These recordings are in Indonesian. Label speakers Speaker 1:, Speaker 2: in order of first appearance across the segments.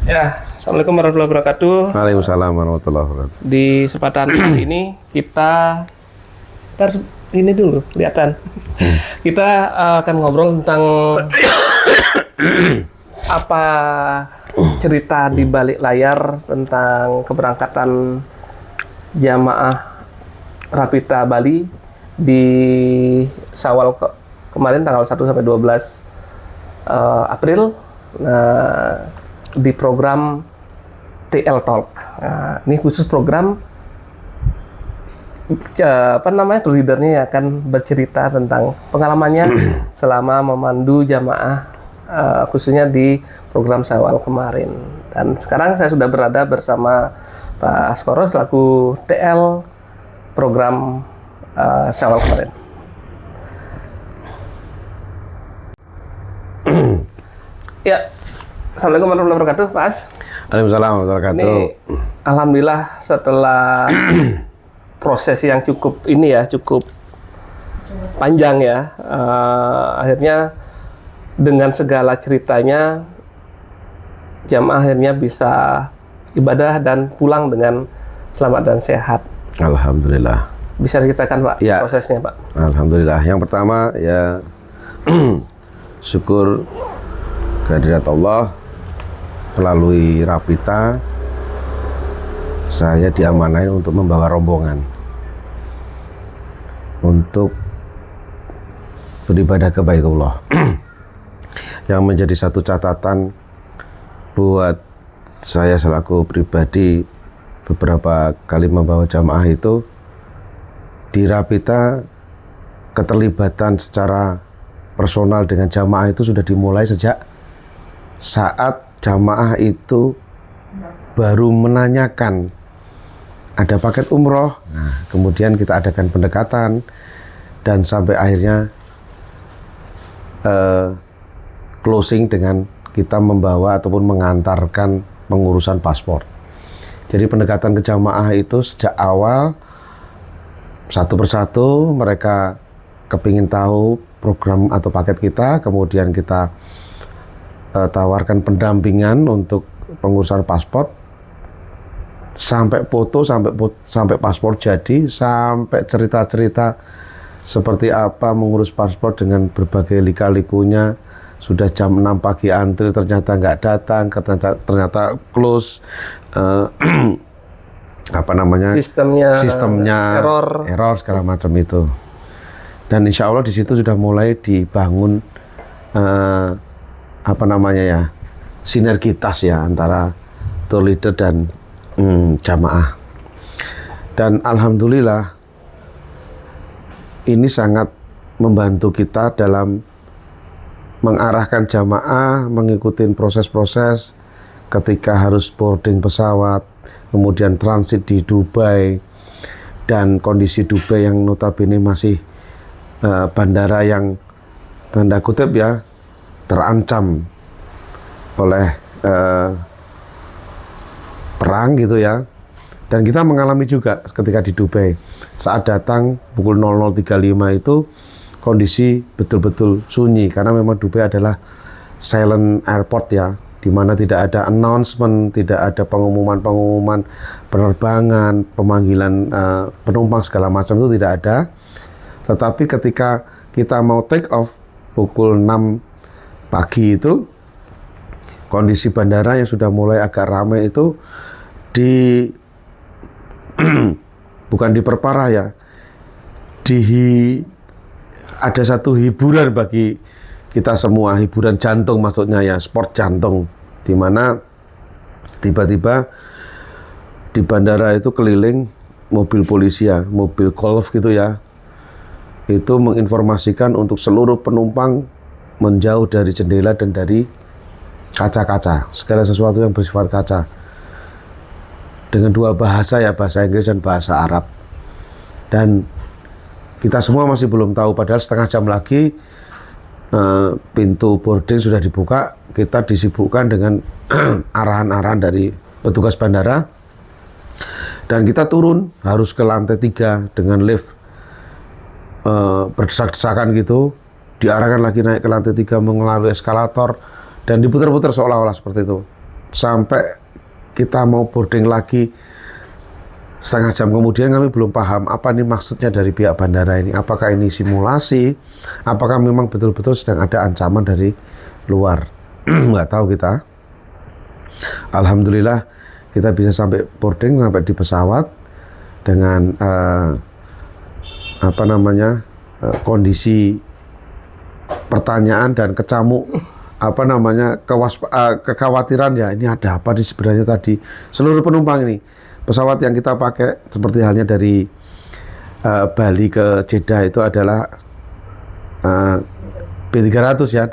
Speaker 1: Ya, Assalamualaikum warahmatullahi wabarakatuh.
Speaker 2: Waalaikumsalam warahmatullahi wabarakatuh.
Speaker 1: Di kesempatan kali ini kita harus ini dulu kelihatan. Kita akan ngobrol tentang apa cerita di balik layar tentang keberangkatan jamaah Rapita Bali di Syawal kemarin tanggal 1 sampai 12 April. Nah, di program TL Talk. Nah, ini khusus program tour leadernya akan bercerita tentang pengalamannya selama memandu jamaah khususnya di program Syawal kemarin. Dan sekarang saya sudah berada bersama Pak Askoro selaku TL program Syawal kemarin. Ya, Assalamualaikum warahmatullahi wabarakatuh, Pak As.
Speaker 2: Waalaikumsalam warahmatullahi wabarakatuh.
Speaker 1: Ini alhamdulillah setelah proses yang cukup panjang ya, akhirnya dengan segala ceritanya jamaah akhirnya bisa ibadah dan pulang dengan selamat dan sehat.
Speaker 2: Alhamdulillah.
Speaker 1: Bisa diceritakan Pak
Speaker 2: Ya.
Speaker 1: prosesnya Pak?
Speaker 2: Alhamdulillah. Yang pertama ya syukur kehadirat Allah, melalui Rapita saya diamanahi untuk membawa rombongan untuk beribadah ke Baitullah. Yang menjadi satu catatan buat saya selaku pribadi beberapa kali membawa jamaah itu, di Rapita keterlibatan secara personal dengan jamaah itu sudah dimulai sejak saat jamaah itu baru menanyakan ada paket umroh. Nah, kemudian kita adakan pendekatan dan sampai akhirnya closing dengan kita membawa ataupun mengantarkan pengurusan paspor. Jadi pendekatan ke jamaah itu sejak awal satu persatu mereka kepingin tahu program atau paket kita, kemudian kita tawarkan pendampingan untuk pengurusan paspor, sampai foto, sampai paspor jadi, sampai cerita-cerita seperti apa mengurus paspor dengan berbagai lika-likunya. Sudah jam 6 pagi antri, ternyata nggak datang, ternyata close, sistemnya error segala macam itu. Dan insya Allah di situ sudah mulai dibangun sinergitas ya antara tour leader dan jamaah. Dan alhamdulillah ini sangat membantu kita dalam mengarahkan jamaah, mengikuti proses-proses ketika harus boarding pesawat, kemudian transit di Dubai, dan kondisi Dubai yang notabene masih bandara yang tanda kutip ya terancam oleh perang gitu ya. Dan kita mengalami juga ketika di Dubai saat datang pukul 00.35 itu kondisi betul-betul sunyi karena memang Dubai adalah silent airport ya, di mana tidak ada announcement, tidak ada pengumuman penerbangan, pemanggilan penumpang segala macam itu tidak ada. Tetapi ketika kita mau take off pukul 6 pagi itu, kondisi bandara yang sudah mulai agak ramai itu bukan diperparah ya, ada satu hiburan bagi kita semua, hiburan jantung maksudnya ya, sport jantung, di mana tiba-tiba di bandara itu keliling mobil polisi ya, mobil golf gitu ya, itu menginformasikan untuk seluruh penumpang menjauh dari jendela dan dari kaca-kaca, segala sesuatu yang bersifat kaca, dengan dua bahasa ya, bahasa Inggris dan bahasa Arab. Dan kita semua masih belum tahu, padahal setengah jam lagi pintu boarding sudah dibuka. Kita disibukkan dengan arahan-arahan dari petugas bandara, dan kita turun harus ke lantai 3 dengan lift berdesak-desakan gitu, diarahkan lagi naik ke lantai 3 melalui eskalator, dan diputar-putar seolah-olah seperti itu. sampai kita mau boarding lagi setengah jam kemudian kami belum paham apa nih maksudnya dari pihak bandara ini. Apakah ini simulasi? Apakah memang betul-betul sedang ada ancaman dari luar? Nggak tahu kita. Alhamdulillah kita bisa sampai boarding, sampai di pesawat dengan kondisi pertanyaan dan kecamuk kekhawatiran ya, ini ada apa di sebenarnya tadi. Seluruh penumpang ini, pesawat yang kita pakai seperti halnya dari Bali ke Jeddah itu adalah B300 ya,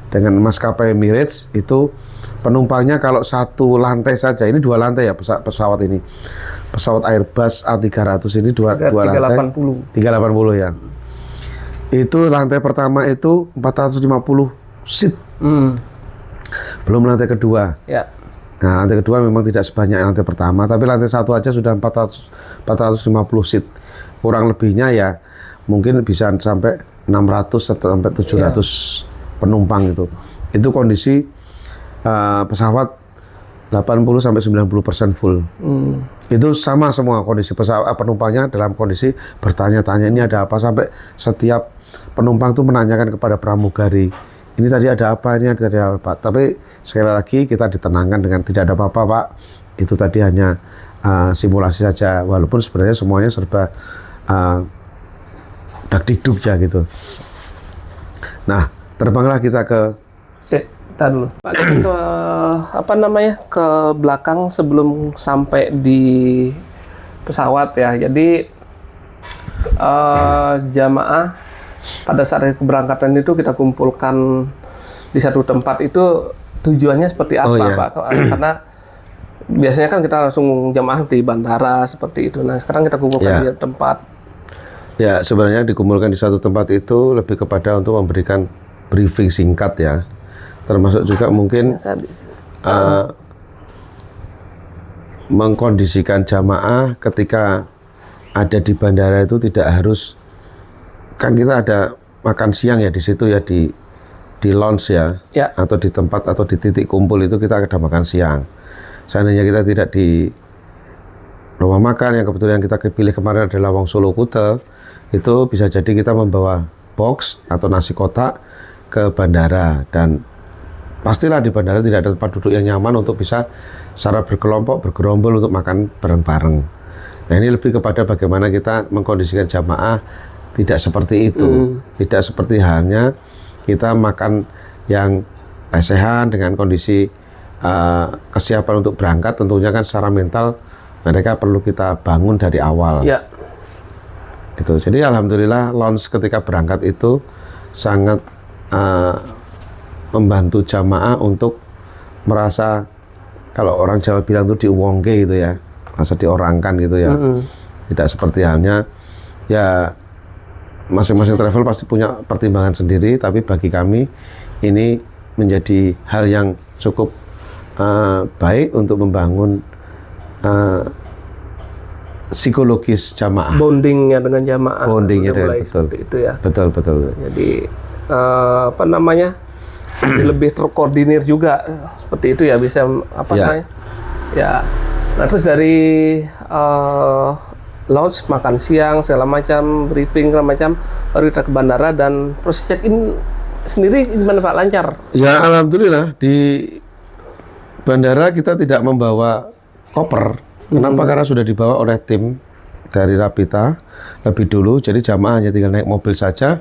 Speaker 2: dengan maskapai Emirates. Itu penumpangnya kalau satu lantai saja, ini 2 lantai ya pesawat ini. Pesawat Airbus A300 ini dua lantai. 380 ya. Itu lantai pertama itu 450 seat. Belum lantai kedua.
Speaker 1: Ya.
Speaker 2: Nah, lantai kedua memang tidak sebanyak lantai pertama, tapi lantai satu aja sudah 450 seat. Kurang lebihnya ya mungkin bisa sampai 600 sampai 700 penumpang itu. Itu kondisi pesawat 80 sampai 90% full. Itu sama semua kondisi pesawat, penumpangnya dalam kondisi bertanya-tanya ini ada apa, sampai setiap penumpang tuh menanyakan kepada pramugari, ini tadi ada apa, ini tadi ada apa. Tapi sekali lagi kita ditenangkan dengan tidak ada apa-apa, Pak. Itu tadi hanya simulasi saja, walaupun sebenarnya semuanya serba dakdikduk ya gitu. Nah, terbanglah kita ke
Speaker 1: dulu. Pak, ke belakang sebelum sampai di pesawat ya. Jadi jamaah pada saat keberangkatan itu kita kumpulkan di satu tempat. Itu tujuannya seperti apa, Pak? Karena biasanya kan kita langsung jamaah di bandara seperti itu. Nah, sekarang kita kumpulkan di tempat.
Speaker 2: Ya, sebenarnya dikumpulkan di satu tempat itu lebih kepada untuk memberikan briefing singkat ya. Termasuk juga mungkin mengkondisikan jamaah ketika ada di bandara itu tidak harus, kan kita ada makan siang ya di situ ya, di lounge ya, atau di tempat atau di titik kumpul itu kita ada makan siang. Seandainya kita tidak di rumah makan yang kebetulan kita pilih kemarin adalah Wong Solo Kute, itu bisa jadi kita membawa box atau nasi kotak ke bandara, dan pastilah di bandara tidak ada tempat duduk yang nyaman untuk bisa secara berkelompok, bergerombol untuk makan bareng-bareng. Nah, ini lebih kepada bagaimana kita mengkondisikan jamaah tidak seperti itu. Tidak seperti halnya kita makan yang lesehan dengan kondisi kesiapan untuk berangkat. Tentunya kan secara mental mereka perlu kita bangun dari awal.
Speaker 1: Ya.
Speaker 2: Itu. Jadi alhamdulillah lounge ketika berangkat itu sangat membantu jamaah untuk merasa, kalau orang Jawa bilang itu diuwongke gitu ya, merasa diorangkan gitu ya. Tidak seperti halnya ya, masing-masing travel pasti punya pertimbangan sendiri, tapi bagi kami ini menjadi hal yang cukup baik untuk membangun psikologis jamaah.
Speaker 1: Bondingnya dengan jamaah.
Speaker 2: Bondingnya dengan betul.
Speaker 1: Itu ya.
Speaker 2: Betul.
Speaker 1: Jadi lebih terkoordinir juga seperti itu ya, bisa namanya. Ya. Nah, terus dari lounge, makan siang, segala macam, briefing segala macam, baru kita ke bandara. Dan proses check-in sendiri gimana, Pak? Lancar?
Speaker 2: Ya, alhamdulillah di bandara kita tidak membawa koper. Kenapa? Karena sudah dibawa oleh tim dari Rapita lebih dulu. Jadi jamaah hanya tinggal naik mobil saja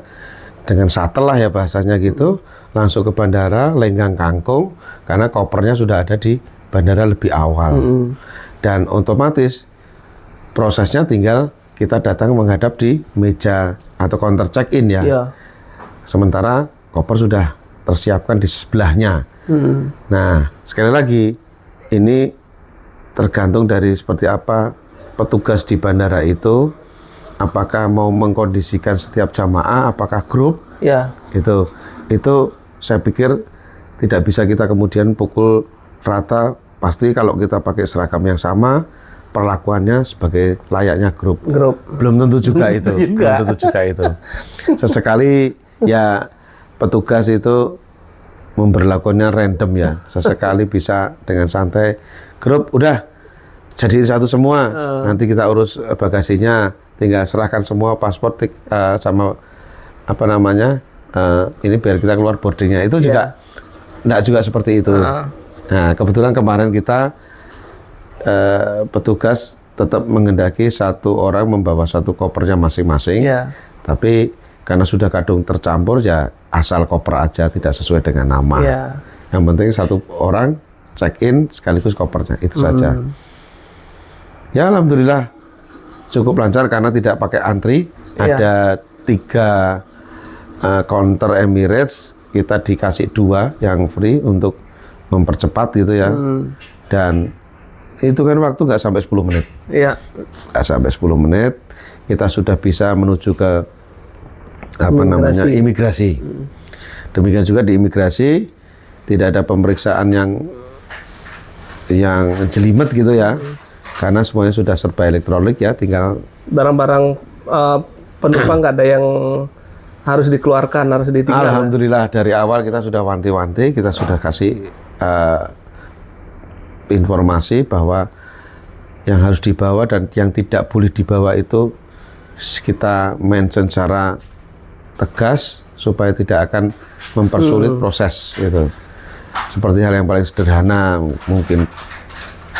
Speaker 2: dengan shuttle lah ya bahasanya gitu, langsung ke bandara, lenggang kangkung, karena kopernya sudah ada di bandara lebih awal. Dan otomatis prosesnya tinggal kita datang menghadap di meja atau counter check-in ya. Sementara koper sudah tersiapkan di sebelahnya. Nah, sekali lagi ini tergantung dari seperti apa petugas di bandara itu, apakah mau mengkondisikan setiap jamaah, apakah grup, itu saya pikir tidak bisa kita kemudian pukul rata. Pasti kalau kita pakai seragam yang sama, perlakuannya sebagai layaknya grup. Belum tentu juga itu. Belum tentu juga itu. Sesekali ya petugas itu memberlakukannya random ya. Sesekali bisa dengan santai. Grup udah jadi satu semua. Nanti kita urus bagasinya. Tinggal serahkan semua paspor sama apa namanya. Ini biar kita keluar boardingnya. Itu juga enggak juga seperti itu. Nah, kebetulan kemarin kita petugas tetap mengendaki satu orang membawa satu kopernya masing-masing. Tapi karena sudah kadung tercampur ya asal koper aja, tidak sesuai dengan nama. Yang penting satu orang check-in sekaligus kopernya, itu saja. Ya alhamdulillah cukup lancar karena tidak pakai antri. Ada 3 counter Emirates, kita dikasih 2 yang free untuk mempercepat gitu ya. Dan itu kan waktu nggak sampai 10 menit. Nggak sampai 10 menit, kita sudah bisa menuju ke imigrasi. Demikian juga di imigrasi tidak ada pemeriksaan yang jelimet gitu ya, karena semuanya sudah serba elektronik ya, tinggal
Speaker 1: barang-barang penumpang nggak ada yang harus dikeluarkan, harus ditinggal.
Speaker 2: Alhamdulillah dari awal kita sudah wanti-wanti, kita sudah kasih informasi bahwa yang harus dibawa dan yang tidak boleh dibawa itu kita mention secara tegas supaya tidak akan mempersulit proses gitu. Seperti hal yang paling sederhana, mungkin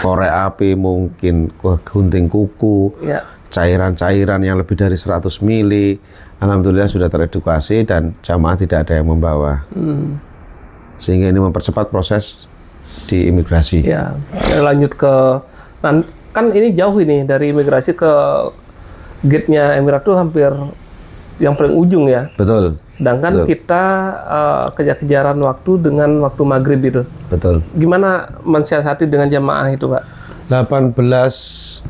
Speaker 2: korek api, mungkin gunting kuku, cairan-cairan yang lebih dari 100 mili. Alhamdulillah sudah teredukasi dan jamaah tidak ada yang membawa. Sehingga ini mempercepat proses di imigrasi.
Speaker 1: Lanjut ke, kan ini jauh ini dari imigrasi ke gate-nya Emirat itu hampir yang paling ujung ya.
Speaker 2: Betul.
Speaker 1: Sedangkan kita kejar-kejaran waktu dengan waktu maghrib itu.
Speaker 2: Betul.
Speaker 1: Gimana mensiasati dengan jamaah itu, Pak?
Speaker 2: 18.30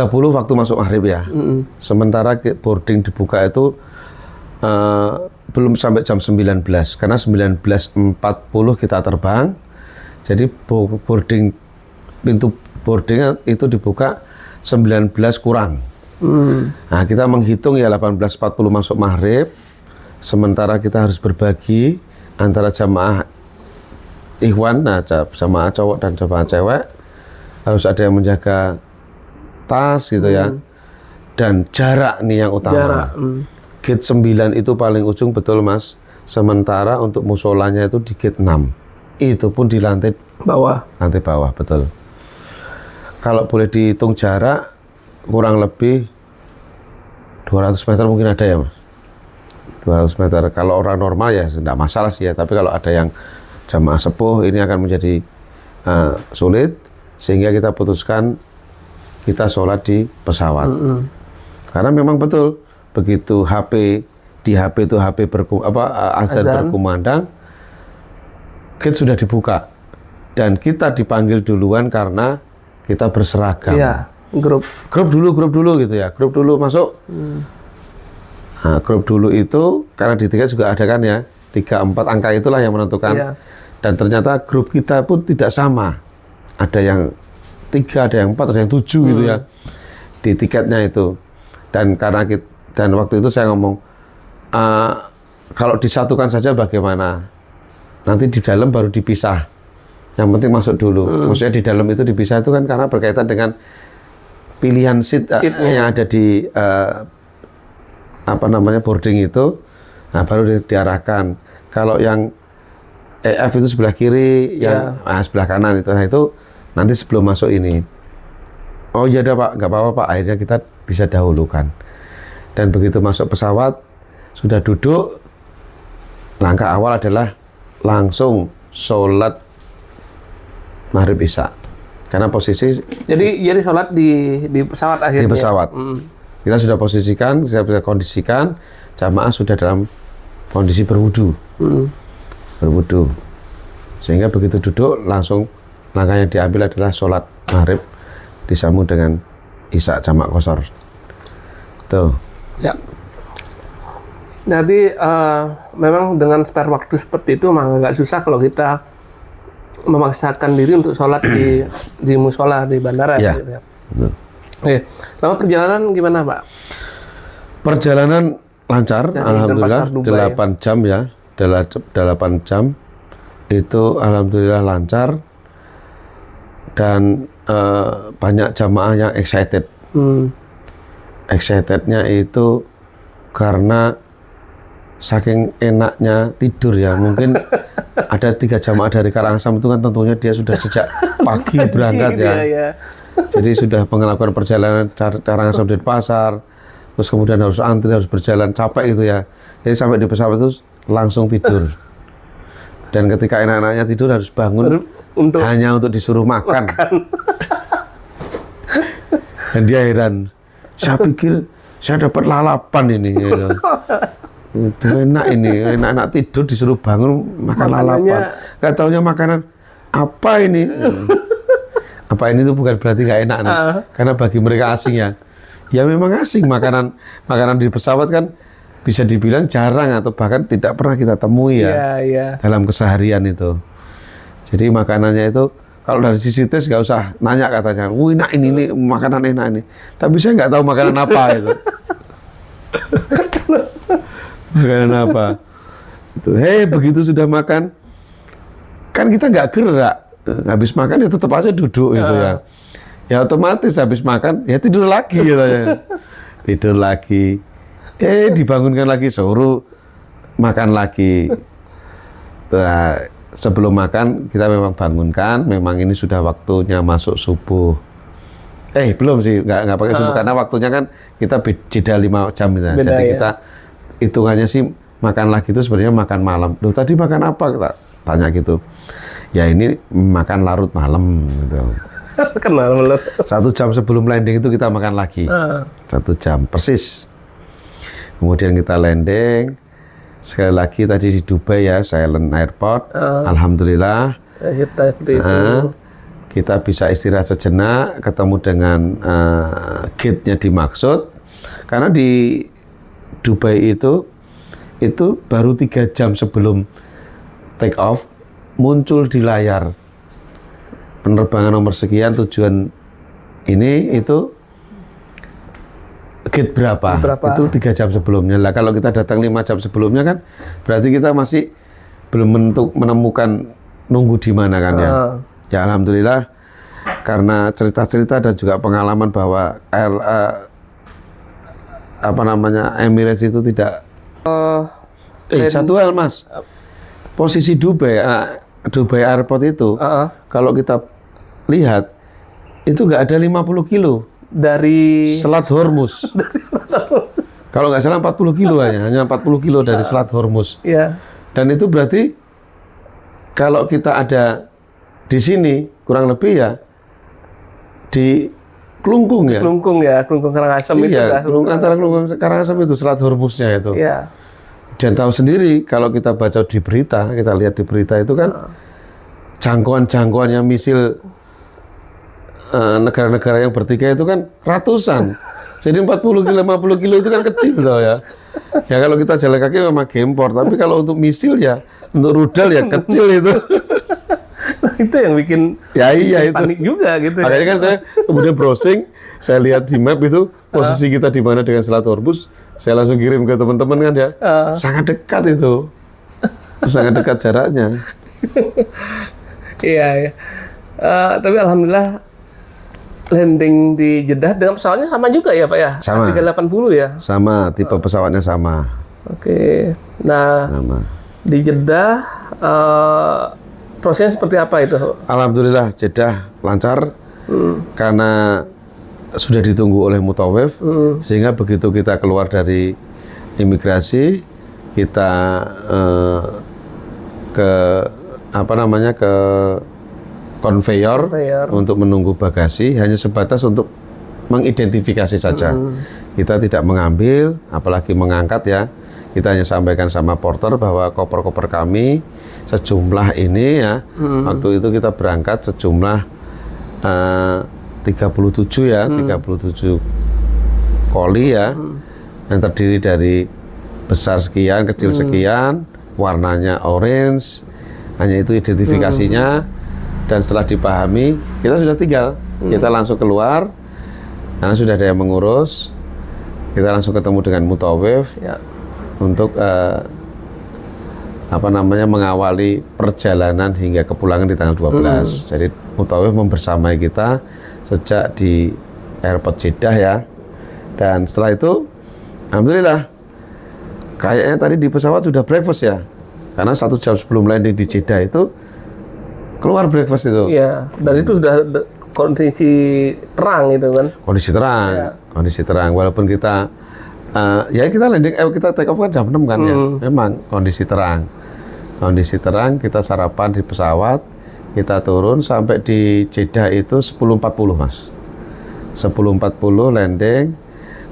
Speaker 2: waktu masuk maghrib ya. Sementara boarding dibuka itu belum sampai jam 19, karena 19.40 kita terbang. Jadi pintu boarding itu dibuka 19 kurang. Nah, kita menghitung ya 18.40 masuk maghrib, sementara kita harus berbagi antara jamaah ikhwan, jamaah cowok dan jamaah cewek, harus ada yang menjaga tas gitu ya, dan jarak nih yang utama. Gate 9 itu paling ujung, betul Mas, sementara untuk musolanya itu di gate 6, itu pun di lantai bawah, betul. Kalau boleh dihitung jarak, kurang lebih 200 meter mungkin ada ya Mas. 200 meter. Kalau orang normal ya tidak masalah sih ya. Tapi kalau ada yang jamaah sepuh, ini akan menjadi sulit. Sehingga kita putuskan kita sholat di pesawat. Karena memang betul, begitu di HP itu azan berkumandang, gate sudah dibuka. Dan kita dipanggil duluan karena kita berseragam. Grup dulu gitu ya, grup dulu masuk. Nah, grup dulu itu karena di tiket juga ada kan ya, 3, 4 angka itulah yang menentukan. Dan ternyata grup kita pun tidak sama, ada yang 3, ada yang 4, ada yang 7 gitu ya di tiketnya itu. Dan waktu itu saya ngomong, kalau disatukan saja bagaimana, nanti di dalam baru dipisah, yang penting masuk dulu. Maksudnya di dalam itu dipisah itu kan karena berkaitan dengan pilihan seat yang ada di boarding itu, nah baru diarahkan. Kalau yang EF itu sebelah kiri, yang sebelah kanan itu, nah itu nanti sebelum masuk ini. Oh iya dah Pak, nggak apa-apa Pak. Akhirnya kita bisa dahulukan. Dan begitu masuk pesawat, sudah duduk, langkah awal adalah langsung sholat maghrib isya. Karena posisi
Speaker 1: jadi sholat di pesawat akhirnya. Di
Speaker 2: pesawat. Kita sudah posisikan, kita bisa kondisikan, jamaah sudah dalam kondisi berwudu. Berwudu. Sehingga begitu duduk langsung langkah yang diambil adalah sholat maghrib disambung dengan isya jamak qashar. Tuh.
Speaker 1: Ya. Jadi memang dengan spare waktu seperti itu memang agak susah kalau kita memaksakan diri untuk sholat di musola di bandara.
Speaker 2: Ya.
Speaker 1: Gitu ya. Oke. Selama perjalanan gimana Pak?
Speaker 2: Perjalanan lancar, alhamdulillah 8 jam ya. 8 jam itu alhamdulillah lancar dan banyak jamaah yang excited. Excitednya itu karena saking enaknya tidur ya, mungkin ada 3 jamaah dari Karangasem itu kan tentunya dia sudah sejak pagi berangkat ya. Jadi sudah melakukan perjalanan Karangasem Denpasar, terus kemudian harus antri, harus berjalan, capek gitu ya. Jadi sampai di pesawat itu langsung tidur. Dan ketika enak-enaknya tidur harus bangun hanya untuk disuruh makan. Dan dia heran, saya pikir saya dapat lalapan ini. Gitu. Itu enak ini, enak-enak tidur disuruh bangun makan lalapan. Gak taunya makanan apa ini? Apa ini tuh bukan berarti gak enak nih. Karena bagi mereka asing ya. Ya memang asing makanan di pesawat kan bisa dibilang jarang atau bahkan tidak pernah kita temui ya dalam keseharian itu. Jadi makanannya itu kalau dari sisi tes nggak usah nanya katanya, enak ini makanan enak ini. Tapi saya nggak tahu makanan apa itu. Makanan apa? Begitu sudah makan, kan kita nggak gerak. Habis makan ya tetap aja duduk gitu ya. Ya otomatis habis makan ya tidur lagi katanya. Tidur lagi. Dibangunkan lagi, suruh makan lagi. Nah, sebelum makan kita memang bangunkan, memang ini sudah waktunya masuk subuh. Belum sih, nggak pakai subuh karena waktunya kan kita jeda 5 jam ya. Jadi kita hitungannya sih makan lagi itu sebenarnya makan malam. Loh tadi makan apa? Kita tanya gitu. Ya ini makan larut malam gitu.
Speaker 1: Kenal lu.
Speaker 2: 1 jam sebelum landing itu kita makan lagi. 1 jam persis. Kemudian kita landing. Sekali lagi tadi di Dubai ya, Silent Airport. Alhamdulillah. Kita bisa istirahat sejenak, ketemu dengan gate-nya dimaksud. Karena di Dubai itu baru 3 jam sebelum take off muncul di layar penerbangan nomor sekian tujuan ini itu gate berapa? Itu 3 jam sebelumnya lah. Kalau kita datang 5 jam sebelumnya kan berarti kita masih belum menemukan nunggu di mana kan ya. Ya alhamdulillah karena cerita-cerita dan juga pengalaman bahwa Emirates itu tidak satu hal Mas, posisi Dubai Airport itu kalau kita lihat itu nggak ada 50 kilo
Speaker 1: dari
Speaker 2: Selat Hormuz. Kalau nggak salah 40 kilo hanya 40 kilo dari Selat Hormuz. Dan itu berarti kalau kita ada di sini kurang lebih ya di Klungkung ya.
Speaker 1: Klungkung Karangasem itu.
Speaker 2: Antara Klungkung Karangasem itu Selat Hormuznya itu. Dan tahu sendiri kalau kita baca di berita, kita lihat di berita itu kan jangkauan-jangkauannya misil negara-negara yang bertikai itu kan ratusan. Jadi 40 kilo, 50 kilo itu kan kecil loh ya. Ya kalau kita jalan kaki memang gempor, tapi kalau untuk misil ya, untuk rudal ya kecil itu.
Speaker 1: Itu yang bikin panik juga gitu.
Speaker 2: Makanya kan saya kemudian browsing, saya lihat di map itu posisi kita di mana dengan Selat Hormuz, saya langsung kirim ke teman-teman kan ya. Sangat dekat itu. Sangat dekat jaraknya.
Speaker 1: Iya. Tapi alhamdulillah landing di Jeddah dengan pesawatnya sama juga ya Pak ya?
Speaker 2: Sama.
Speaker 1: 380 ya?
Speaker 2: Sama, tipe pesawatnya sama.
Speaker 1: Oke. Nah,
Speaker 2: sama.
Speaker 1: Di Jeddah prosesnya seperti apa itu?
Speaker 2: Alhamdulillah Jeddah lancar karena sudah ditunggu oleh mutawif, sehingga begitu kita keluar dari imigrasi kita ke konveyor untuk menunggu bagasi, hanya sebatas untuk mengidentifikasi saja. Kita tidak mengambil, apalagi mengangkat ya. Kita hanya sampaikan sama porter bahwa koper-koper kami sejumlah ini ya. Waktu itu kita berangkat sejumlah 37 ya, 37 koli ya. Yang terdiri dari besar sekian, kecil sekian, warnanya orange. Hanya itu identifikasinya. Dan setelah dipahami, kita sudah tinggal. Kita langsung keluar, karena sudah ada yang mengurus. Kita langsung ketemu dengan mutawif untuk mengawali perjalanan hingga kepulangan di tanggal 12. Jadi Mutawif membersamai kita sejak di airport Jeddah ya. Dan setelah itu, alhamdulillah, kayaknya tadi di pesawat sudah breakfast ya. Karena 1 jam sebelum landing di Jeddah itu keluar breakfast itu.
Speaker 1: Iya, dan itu sudah kondisi terang itu kan.
Speaker 2: Kondisi terang, kondisi terang. Walaupun kita kita landing, kita take off kan jam 6 kan ya. Memang kondisi terang. Kondisi terang, kita sarapan di pesawat, kita turun sampai di Jeddah itu 10.40 Mas. 10.40 landing.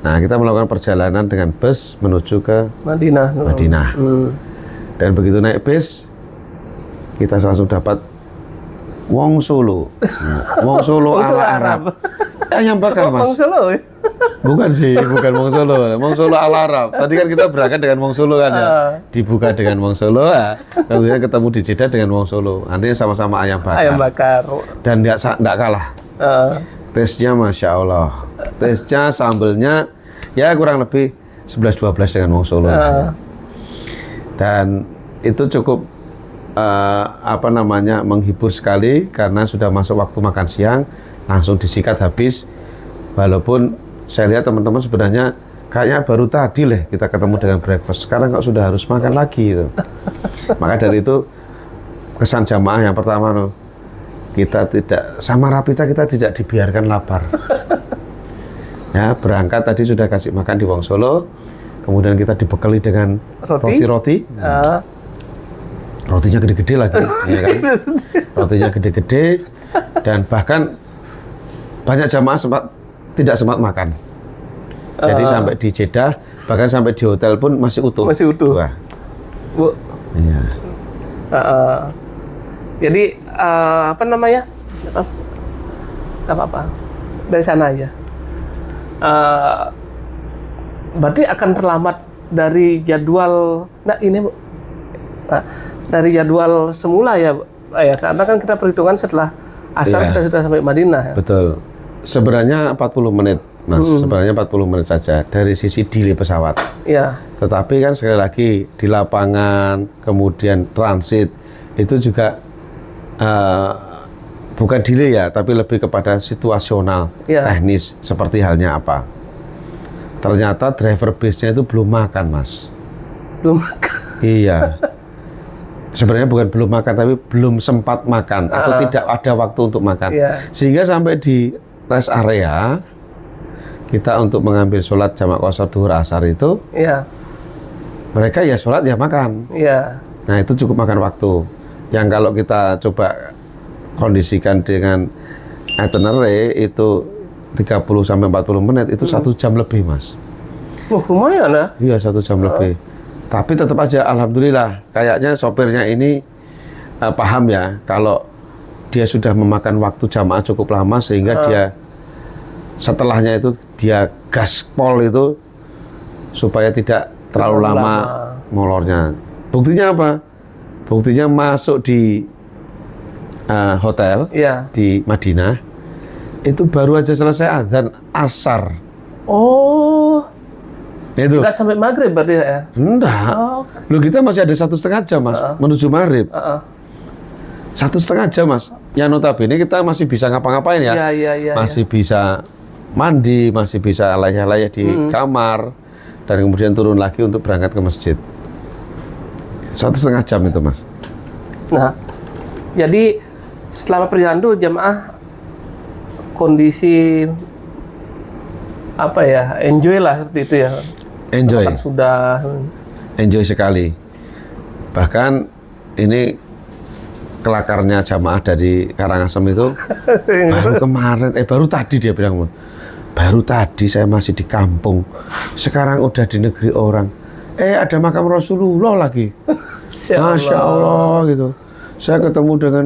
Speaker 2: Nah, kita melakukan perjalanan dengan bus menuju ke
Speaker 1: Madinah.
Speaker 2: Dan begitu naik bis, kita langsung dapat Wong Solo. Wong Solo ala Arab. Ayam bakar Mas.
Speaker 1: Wong Solo ya?
Speaker 2: Bukan sih, bukan Wong Solo. Wong Solo ala Arab. Tadi kan kita berangkat dengan Wong Solo kan ya. Dibuka dengan Wong Solo ya. Kemudian ketemu di Jeddah dengan Wong Solo. Nanti sama-sama ayam bakar.
Speaker 1: Ayam bakar.
Speaker 2: Dan nggak kalah. Tesnya Masya Allah. Tesnya, sambelnya ya kurang lebih 11-12 dengan Wong Solo. Dan itu cukup menghibur sekali karena sudah masuk waktu makan siang, langsung disikat habis. Walaupun saya lihat teman-teman sebenarnya kayaknya baru tadi kita ketemu dengan breakfast, sekarang kok sudah harus makan lagi gitu. Maka dari itu kesan jamaah yang pertama kita tidak sama Rapita, kita tidak dibiarkan lapar. Ya, berangkat tadi sudah kasih makan di Wong Solo, kemudian kita dibekali dengan roti-roti. Rotinya gede-gede lagi, ya kan? Rotinya gede-gede, dan bahkan banyak jamaah tidak sempat makan. Jadi sampai di Jeddah, bahkan sampai di hotel pun masih utuh.
Speaker 1: Masih utuh. Bu.
Speaker 2: Iya.
Speaker 1: Jadi apa-apa dari sana aja. Berarti akan terlambat dari jadwal. Dari jadwal semula ya, karena kan kita perhitungan setelah asar kita sudah sampai Madinah.
Speaker 2: Betul. Sebenarnya 40 menit, Mas. Sebenarnya 40 menit saja dari sisi delay pesawat.
Speaker 1: Iya.
Speaker 2: Tetapi kan sekali lagi di lapangan, kemudian transit itu juga bukan delay ya, tapi lebih kepada situasional, teknis, seperti halnya apa. Ternyata driver base-nya itu belum makan, Mas.
Speaker 1: Belum makan.
Speaker 2: Iya. Sebenarnya bukan belum makan, tapi belum sempat makan atau tidak ada waktu untuk makan. Sehingga sampai di rest area kita untuk mengambil sholat jamak qashar duhur asar itu, mereka ya sholat ya makan. Nah itu cukup makan waktu. Yang kalau kita coba kondisikan dengan itinerary itu 30 sampai 40 menit itu 1 jam lebih, Mas.
Speaker 1: Lumayan ya?
Speaker 2: Iya, 1 jam lebih. Tapi tetap aja, alhamdulillah, kayaknya sopirnya ini paham ya, kalau dia sudah memakan waktu jamaah cukup lama sehingga dia setelahnya itu dia gaspol itu supaya tidak terlalu lama molornya. Buktinya apa? Buktinya masuk di hotel di Madinah itu baru aja selesai azan asar. Itu.
Speaker 1: Nggak sampai maghrib berarti ya?
Speaker 2: Enggak. Loh, kita masih ada 1,5 jam, Mas, menuju maghrib. 1,5 jam, Mas. Yang notabene kita masih bisa ngapa-ngapain ya. Masih bisa mandi, masih bisa layah-layah di kamar, dan kemudian turun lagi untuk berangkat ke masjid. 1,5 jam itu, Mas.
Speaker 1: Nah, jadi selama perjalanan itu jamaah kondisi enjoy lah seperti itu ya.
Speaker 2: Enjoy.
Speaker 1: Sudah
Speaker 2: enjoy sekali. Bahkan ini kelakarnya jamaah dari Karangasem itu baru kemarin, baru tadi dia bilang, baru tadi saya masih di kampung, sekarang udah di negeri orang. Ada makam Rasulullah lagi. Masya Allah gitu. Saya ketemu dengan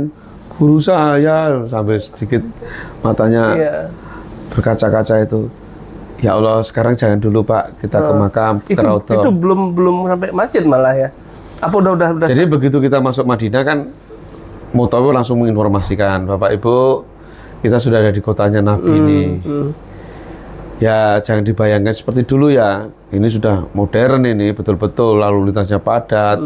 Speaker 2: guru saya sampai sedikit matanya berkaca-kaca itu. Ya Allah, sekarang jangan dulu Pak, kita ke makam, ke Raudhah.
Speaker 1: Itu belum sampai masjid malah ya? Apa udah?
Speaker 2: Jadi begitu kita masuk Madinah kan, Mutawif langsung menginformasikan, Bapak Ibu, kita sudah ada di kotanya Nabi ini. Ya jangan dibayangkan seperti dulu ya, ini sudah modern ini, betul-betul lalu lintasnya padat,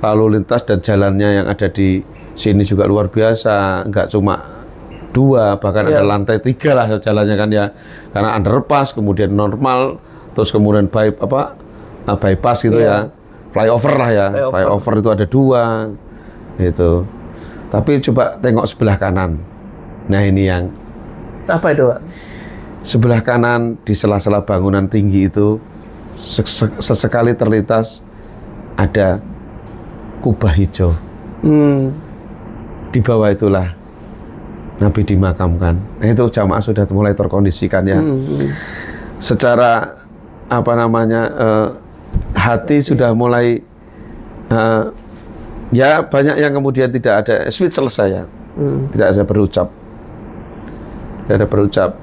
Speaker 2: lalu lintas dan jalannya yang ada di sini juga luar biasa, nggak cuma 2, bahkan ada lantai 3 lah jalannya kan ya, karena underpass, kemudian normal, terus kemudian bypass gitu ya, flyover lah ya, flyover itu ada 2 gitu. Tapi coba tengok sebelah kanan, nah ini yang
Speaker 1: Apa itu, Pak?
Speaker 2: sebelah kanan di sela-sela bangunan tinggi itu sesekali terlintas ada kubah hijau. Di bawah itulah Nabi dimakamkan. Nah, itu jamaah sudah mulai terkondisikan ya. Secara hati sudah mulai ya banyak yang kemudian tidak ada speechless saya. Tidak ada berucap. Tidak ada berucap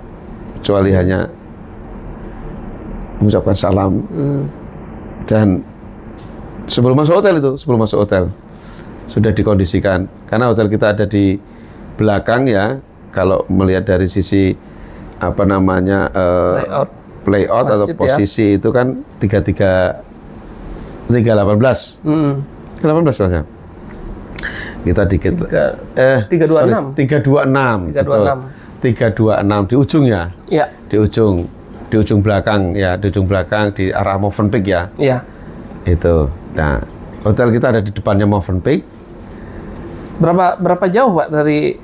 Speaker 2: kecuali hanya mengucapkan salam. Dan sebelum masuk hotel sudah dikondisikan, karena hotel kita ada di belakang ya. Kalau melihat dari sisi layout atau posisi itu kan 318 18 kita dikit
Speaker 1: 326
Speaker 2: di ujung ya.
Speaker 1: Iya.
Speaker 2: Di ujung belakang ya, di arah Movenpick ya.
Speaker 1: Iya.
Speaker 2: Itu. Nah, hotel kita ada di depannya Movenpick.
Speaker 1: Berapa jauh, Pak, dari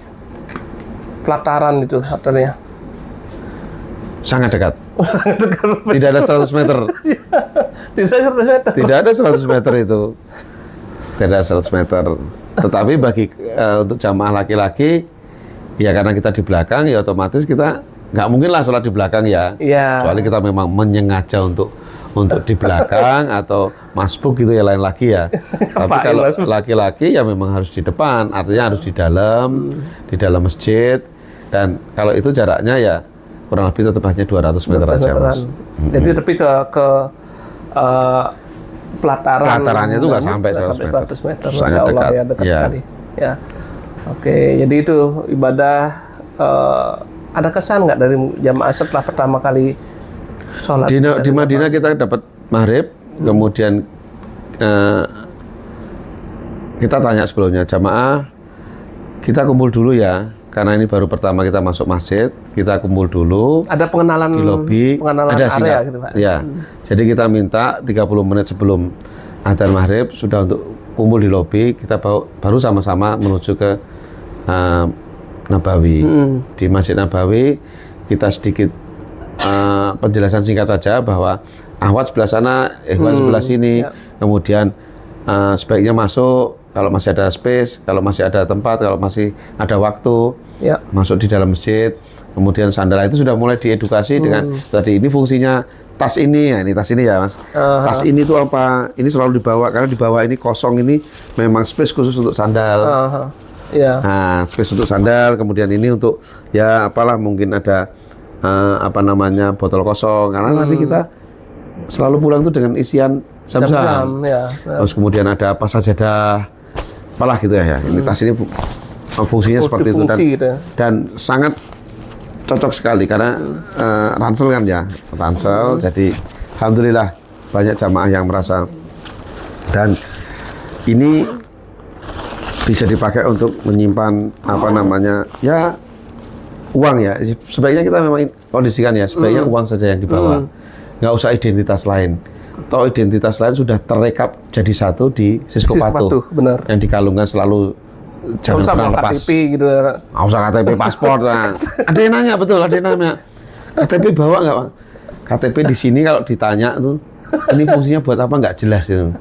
Speaker 1: pelataran itu hotelnya?
Speaker 2: Sangat dekat.
Speaker 1: Sangat dekat.
Speaker 2: Tidak ada 100 meter. Tidak ada 100 meter itu. Tidak ada 100 meter. Tetapi bagi untuk jamaah laki-laki, ya karena kita di belakang, ya otomatis kita nggak mungkin lah sholat di belakang ya. Soalnya kita memang menyengaja untuk di belakang atau masbuk gitu ya, lain lagi ya. Tapi kalau laki-laki ya memang harus di depan, artinya harus di dalam masjid. Dan kalau itu jaraknya ya kurang lebih tetap hanya 200 meter aja, Mas.
Speaker 1: Jadi tapi ke
Speaker 2: pelatarannya itu nggak sampai
Speaker 1: 100 meter.
Speaker 2: Sangat dekat.
Speaker 1: Ya, dekat sekali. Ya. Oke, jadi itu ibadah. Ada kesan nggak dari jamaah setelah pertama kali sholat?
Speaker 2: Di Madinah kita dapat maghrib, kemudian kita tanya sebelumnya, jamaah kita kumpul dulu ya, karena ini baru pertama kita masuk masjid, kita kumpul dulu.
Speaker 1: Ada pengenalan
Speaker 2: di lobi,
Speaker 1: pengenalan
Speaker 2: ada
Speaker 1: area gitu, Pak.
Speaker 2: Ya, jadi kita minta 30 menit sebelum adzan maghrib sudah untuk kumpul di lobi, kita baru sama-sama menuju ke Nabawi. Di Masjid Nabawi kita sedikit penjelasan singkat saja bahwa ahwat sebelah sana, ikhwan sebelah sini. Kemudian sebaiknya masuk kalau masih ada space, kalau masih ada tempat, kalau masih ada waktu, masuk di dalam masjid. Kemudian sandal itu sudah mulai diedukasi dengan tadi ini fungsinya tas ini ya, ini tas ini ya, Mas. Tas ini tuh apa? Ini selalu dibawa karena di bawah ini kosong, ini memang space khusus untuk sandal. Nah, space untuk sandal, kemudian ini untuk ya apalah, mungkin ada botol kosong, karena nanti kita selalu pulang tuh dengan isian zam-zam. Terus kemudian ada sajadah, apalah gitu ya. Ini tas ini fungsinya seperti itu dan sangat cocok sekali karena ransel kan ya, ransel. Jadi alhamdulillah banyak jamaah yang merasa, dan ini bisa dipakai untuk menyimpan ya uang ya. Sebaiknya kita memang kondisikan ya, sebaiknya uang saja yang dibawa, nggak usah identitas lain. Toh identitas lain sudah terekap jadi satu di Sisko Patuh, yang dikalungkan selalu, jangan pernah lepas. KTP gitu. Nggak usah KTP, paspor. Nah. Ada yang nanya, betul, ada yang nanya, KTP bawa nggak, Pak? KTP di sini kalau ditanya tuh, ini fungsinya buat apa nggak jelas gitu.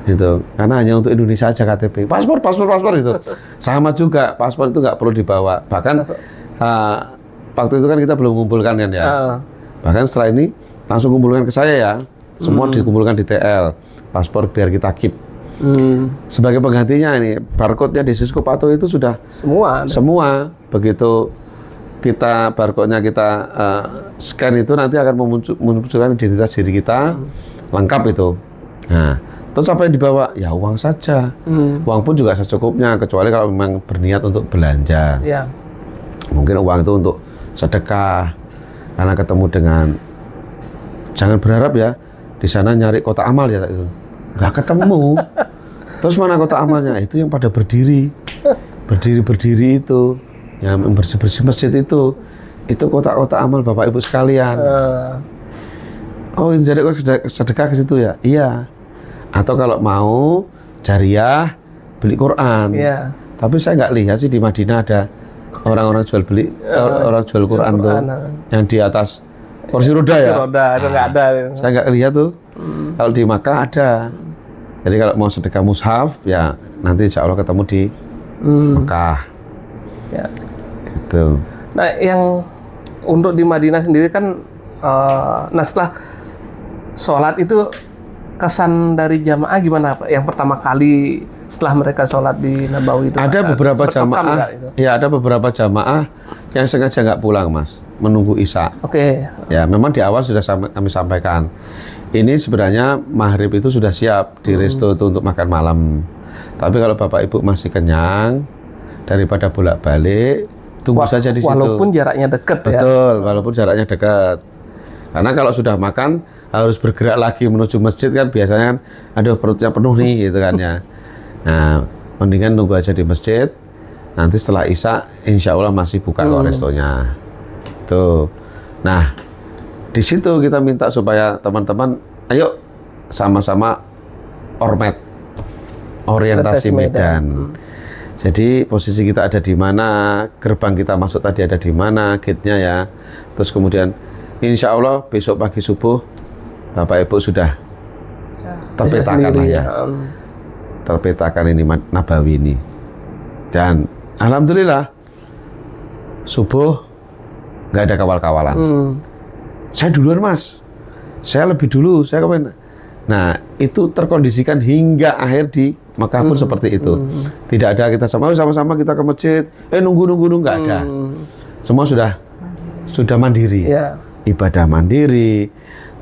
Speaker 2: Gitu. Karena hanya untuk Indonesia aja KTP. Paspor itu sama juga, paspor itu nggak perlu dibawa. Bahkan waktu itu kan kita belum mengumpulkan kan ya. Bahkan setelah ini langsung kumpulkan ke saya ya. Semua dikumpulkan di TL, paspor biar kita keep. Sebagai penggantinya ini barcode-nya di Sisko Patuh itu sudah semua. Begitu kita barcode-nya kita scan itu nanti akan memunculkan identitas diri kita lengkap itu. Nah, terus apa yang dibawa? Ya uang saja. Uang pun juga secukupnya, kecuali kalau memang berniat untuk belanja. Mungkin uang itu untuk sedekah, karena ketemu dengan, jangan berharap ya di sana nyari kotak amal ya itu. Nggak ketemu. Terus mana kotak amalnya? Itu yang pada berdiri itu, yang bersih masjid itu kotak-kotak amal Bapak Ibu sekalian. Oh, jadi sedekah ke situ ya? Iya. Atau kalau mau jariah beli Quran.
Speaker 1: Iya.
Speaker 2: Tapi saya nggak lihat sih di Madinah ada orang-orang jual beli orang jual Quran tuh yang di atas kursi roda ya.
Speaker 1: Kursi roda itu nggak ada.
Speaker 2: Saya nggak lihat tuh. Kalau di Makkah ada. Jadi kalau mau sedekah mushaf ya nanti insya Allah ketemu di Makkah.
Speaker 1: Ya.
Speaker 2: Gitu.
Speaker 1: Nah, yang untuk di Madinah sendiri kan, nah setelah sholat itu kesan dari jamaah gimana Pak? Yang pertama kali setelah mereka sholat di Nabawi itu.
Speaker 2: Ada beberapa jamaah, ya ada beberapa jamaah yang sengaja nggak pulang Mas, menunggu Isya.
Speaker 1: Oke.
Speaker 2: Ya memang di awal sudah kami sampaikan. Ini sebenarnya maghrib itu sudah siap di resto itu untuk makan malam. Tapi kalau Bapak Ibu masih kenyang, daripada bolak-balik, tunggu saja di situ.
Speaker 1: Walaupun jaraknya dekat ya.
Speaker 2: Betul, walaupun jaraknya dekat. Karena kalau sudah makan harus bergerak lagi menuju masjid kan biasanya kan, aduh perutnya penuh nih gitu kan ya. Nah, mendingan nunggu aja di masjid. Nanti setelah Isya, insya Allah masih buka kok restonya. Tuh. Nah, di situ kita minta supaya teman-teman, ayo sama-sama ormet, orientasi Medan. Jadi posisi kita ada di mana, gerbang kita masuk tadi ada di mana, gate-nya ya. Terus kemudian, insya Allah besok pagi subuh, Bapak Ibu sudah terpetakan lah ya. Terpetakan ini Nabawi ini. Dan alhamdulillah subuh nggak ada kawal-kawalan. Saya duluan Mas, saya lebih dulu, saya kemarin. Nah itu terkondisikan hingga akhir di Makkah pun seperti itu. Tidak ada kita sama-sama kita ke masjid, nunggu nggak ada. Semua sudah mandiri, ibadah mandiri,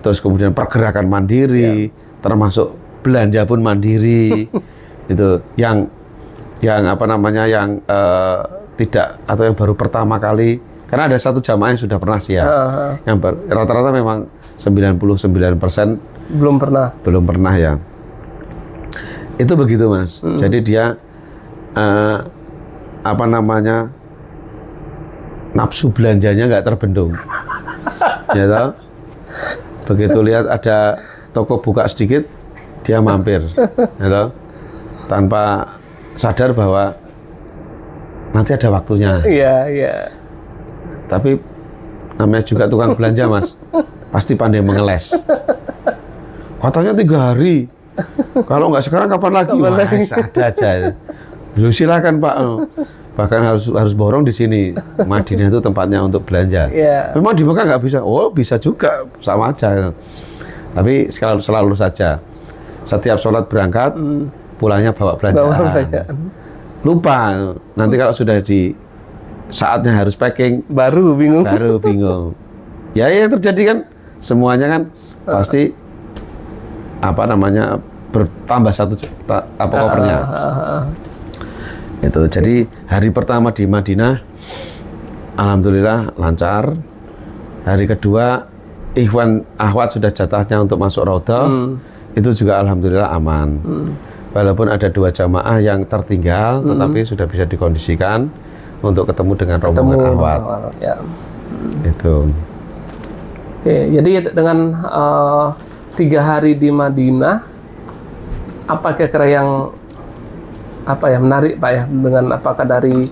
Speaker 2: terus kemudian pergerakan mandiri, termasuk belanja pun mandiri. Itu yang apa namanya yang tidak atau yang baru pertama kali, karena ada satu jamaah yang sudah pernah siap, yang rata-rata memang 99% belum pernah ya. Itu begitu Mas. Jadi dia apa namanya nafsu belanjanya nggak terbendung, ya toh? Begitu lihat ada toko buka sedikit, dia mampir, ya toh? Tanpa sadar bahwa nanti ada waktunya.
Speaker 1: Iya.
Speaker 2: Tapi namanya juga tukang belanja Mas, pasti pandai mengeles. Katanya 3 hari. Kalau nggak sekarang kapan lagi? Ada aja. Lu silakan Pak. Bahkan harus borong di sini. Madinah itu tempatnya untuk belanja. Memang di Mekah nggak bisa. Oh bisa juga, sama aja. Tapi selalu saja. Setiap sholat berangkat, pulangnya bawa belanjaan. Lupa. Nanti kalau sudah di saatnya harus packing, baru bingung. Ya yang terjadi kan semuanya kan pasti apa namanya bertambah satu kopernya. Itu jadi hari pertama di Madinah alhamdulillah lancar. Hari kedua ikhwan akhwat sudah jatahnya untuk masuk Raudhah, itu juga alhamdulillah aman. Walaupun ada 2 jamaah yang tertinggal, tetapi sudah bisa dikondisikan untuk ketemu dengan rombongan akhwat.
Speaker 1: Ya.
Speaker 2: Itu.
Speaker 1: Oke, jadi dengan 3 hari di Madinah, apa kira-kira yang menarik Pak ya, dengan apakah dari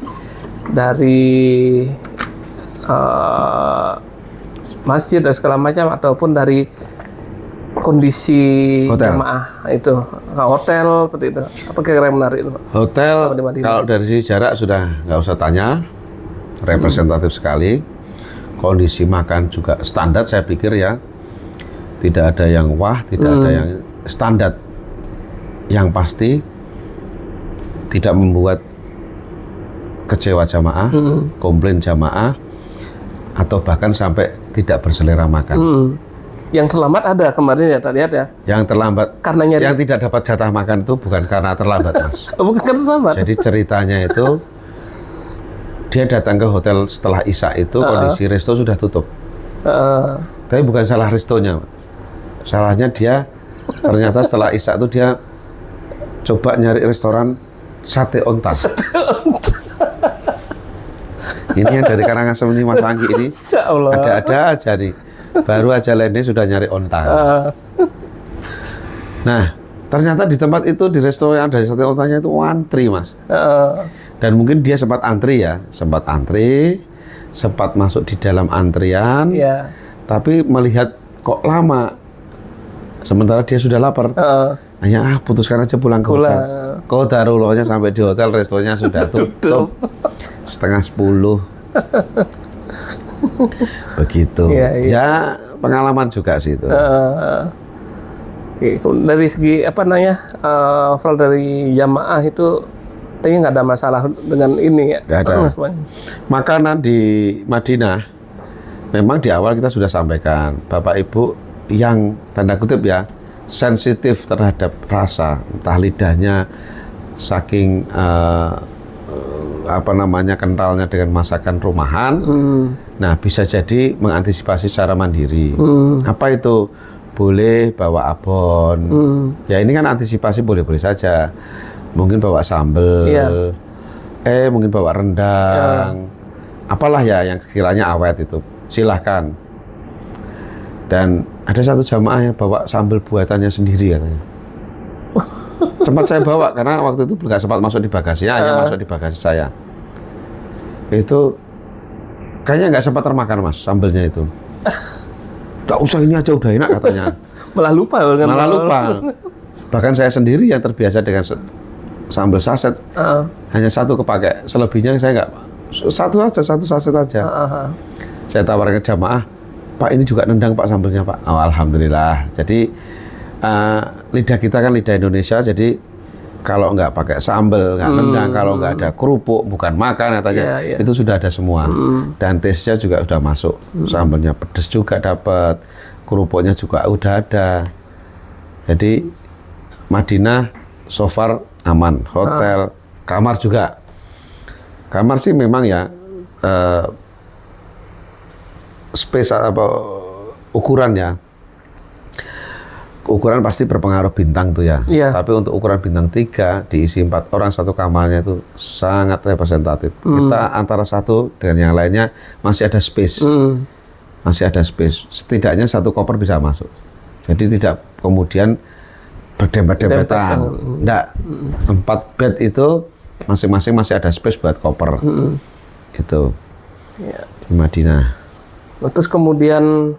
Speaker 1: masjid dan segala macam, ataupun dari kondisi jamaah itu, hotel seperti itu, apa kira-kira yang menarik itu Pak?
Speaker 2: Hotel kalau dari sisi jarak sudah nggak usah tanya, representatif sekali. Kondisi makan juga standar saya pikir ya, tidak ada yang wah, tidak ada yang standar. Yang pasti tidak membuat kecewa jamaah, komplain jamaah, atau bahkan sampai tidak berselera makan.
Speaker 1: Yang terlambat ada kemarin ya, lihat ya.
Speaker 2: Yang terlambat,
Speaker 1: karena
Speaker 2: yang tidak dapat jatah makan itu bukan karena terlambat Mas.
Speaker 1: Bukan karena terlambat.
Speaker 2: Jadi ceritanya itu dia datang ke hotel setelah Isya itu kondisi resto sudah tutup. Tapi bukan salah restonya, salahnya dia ternyata setelah Isya itu dia coba nyari restoran sate onta. Ini yang dari Karangasem ini Mas Anggi ini.
Speaker 1: Insya Allah.
Speaker 2: Ada-ada aja nih. Baru aja landing sudah nyari onta. Nah, ternyata di tempat itu di restoran ada sate ontanya itu antri, Mas. Dan mungkin dia sempat antri ya, sempat masuk di dalam antrian.
Speaker 1: Iya.
Speaker 2: Tapi melihat kok lama, sementara dia sudah lapar. Hanya putuskan aja pulang ke hotel. Qadarullah sampai di hotel, restonya sudah tutup. 9:30. Begitu. Ya pengalaman juga sih itu.
Speaker 1: Dari segi apa namanya, dari jamaah itu kayaknya nggak ada masalah dengan ini ya.
Speaker 2: Nggak ada. Makanan di Madinah memang di awal kita sudah sampaikan, Bapak Ibu yang tanda kutip ya sensitif terhadap rasa, entah lidahnya saking kentalnya dengan masakan rumahan. Nah, bisa jadi mengantisipasi secara mandiri. Apa itu? Boleh bawa abon. Ya ini kan antisipasi boleh-boleh saja. Mungkin bawa sambel. Mungkin bawa rendang. Apalah ya yang kiranya awet itu. Silahkan. Dan ada satu jamaah yang bawa sambal buatannya sendiri katanya. Sempat saya bawa karena waktu itu nggak sempat masuk di bagasinya, hanya masuk di bagasi saya. Itu kayaknya nggak sempat termakan, Mas, sambelnya itu. Nggak usah, ini aja udah enak katanya.
Speaker 1: Malah lupa.
Speaker 2: Bahkan saya sendiri yang terbiasa dengan sambal saset, hanya satu kepake. Selebihnya saya nggak, satu saset aja. Saya tawarin ke jamaah, Pak ini juga nendang Pak sambelnya Pak. Oh, alhamdulillah. Jadi lidah kita kan lidah Indonesia, jadi kalau nggak pakai sambel, nggak nendang, kalau nggak ada kerupuk, bukan makan katanya, itu sudah ada semua. Dan taste-nya juga sudah masuk. Sambelnya pedes juga dapat, kerupuknya juga udah ada. Jadi Madinah so far aman. Hotel, kamar juga. Kamar sih memang ya space ukurannya. Ukuran pasti berpengaruh bintang tuh ya. Tapi untuk ukuran bintang 3 diisi 4 orang satu kamarnya itu sangat representatif. Kita antara satu dengan yang lainnya masih ada space. Masih ada space. Setidaknya satu koper bisa masuk. Jadi tidak kemudian berdempet-dempetan. Enggak. 4 bed itu masing-masing masih ada space buat koper. Gitu. Di Madinah.
Speaker 1: Terus kemudian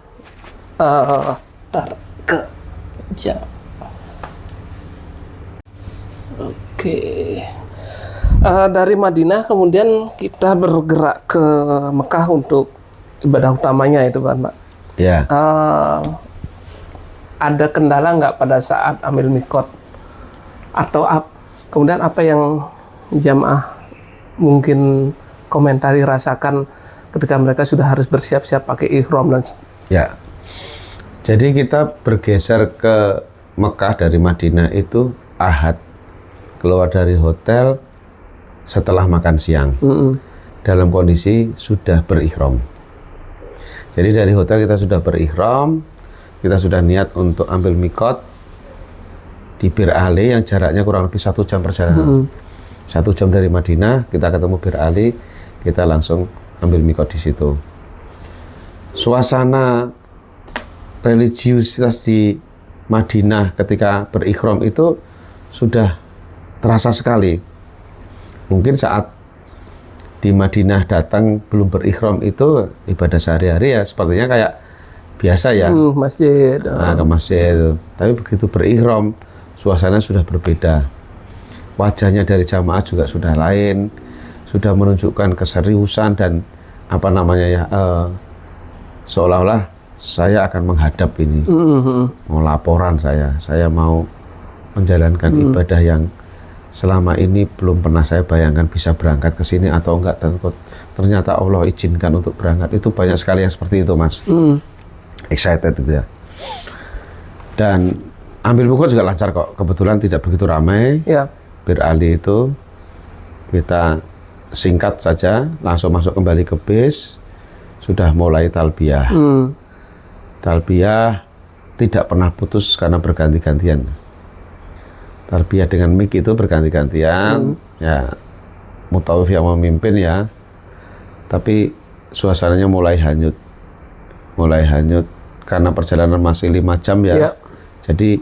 Speaker 1: dari Madinah kemudian kita bergerak ke Mekah untuk ibadah utamanya itu kan, Pak.
Speaker 2: Ya.
Speaker 1: Ada kendala nggak pada saat ambil mikot? Atau kemudian apa yang jamaah mungkin komentari rasakan ketika mereka sudah harus bersiap-siap pakai ihram dan
Speaker 2: ya. Jadi kita bergeser ke Mekah dari Madinah itu Ahad, keluar dari hotel setelah makan siang, dalam kondisi sudah berihram. Jadi dari hotel kita sudah berihram, kita sudah niat untuk ambil mikot di Bir Ali yang jaraknya kurang lebih 1 jam perjalanan. 1 jam dari Madinah kita ketemu Bir Ali, kita langsung ambil mikot di situ. Suasana religiusitas di Madinah ketika berihram itu sudah terasa sekali. Mungkin saat di Madinah datang belum berihram itu ibadah sehari-hari ya sepertinya kayak biasa ya,
Speaker 1: masjid.
Speaker 2: Ke masjid. Tapi begitu berihram suasana sudah berbeda. Wajahnya dari jamaah juga sudah lain, sudah menunjukkan keseriusan dan seolah-olah saya akan menghadap ini, mau laporan saya mau menjalankan ibadah yang selama ini belum pernah saya bayangkan bisa berangkat ke sini atau enggak, dan ternyata Allah izinkan untuk berangkat. Itu banyak sekali yang seperti itu, Mas. Excited itu ya. Dan ambil buku juga lancar kok, kebetulan tidak begitu ramai. Bir Ali itu kita singkat saja, langsung masuk kembali ke bis, sudah mulai talbiyah. Talbiyah tidak pernah putus karena berganti-gantian. Tarbiyah dengan MIK itu berganti-gantian, ya Mutawif yang memimpin ya. Tapi suasananya mulai hanyut karena perjalanan masih 5 jam ya.
Speaker 1: Iya.
Speaker 2: Jadi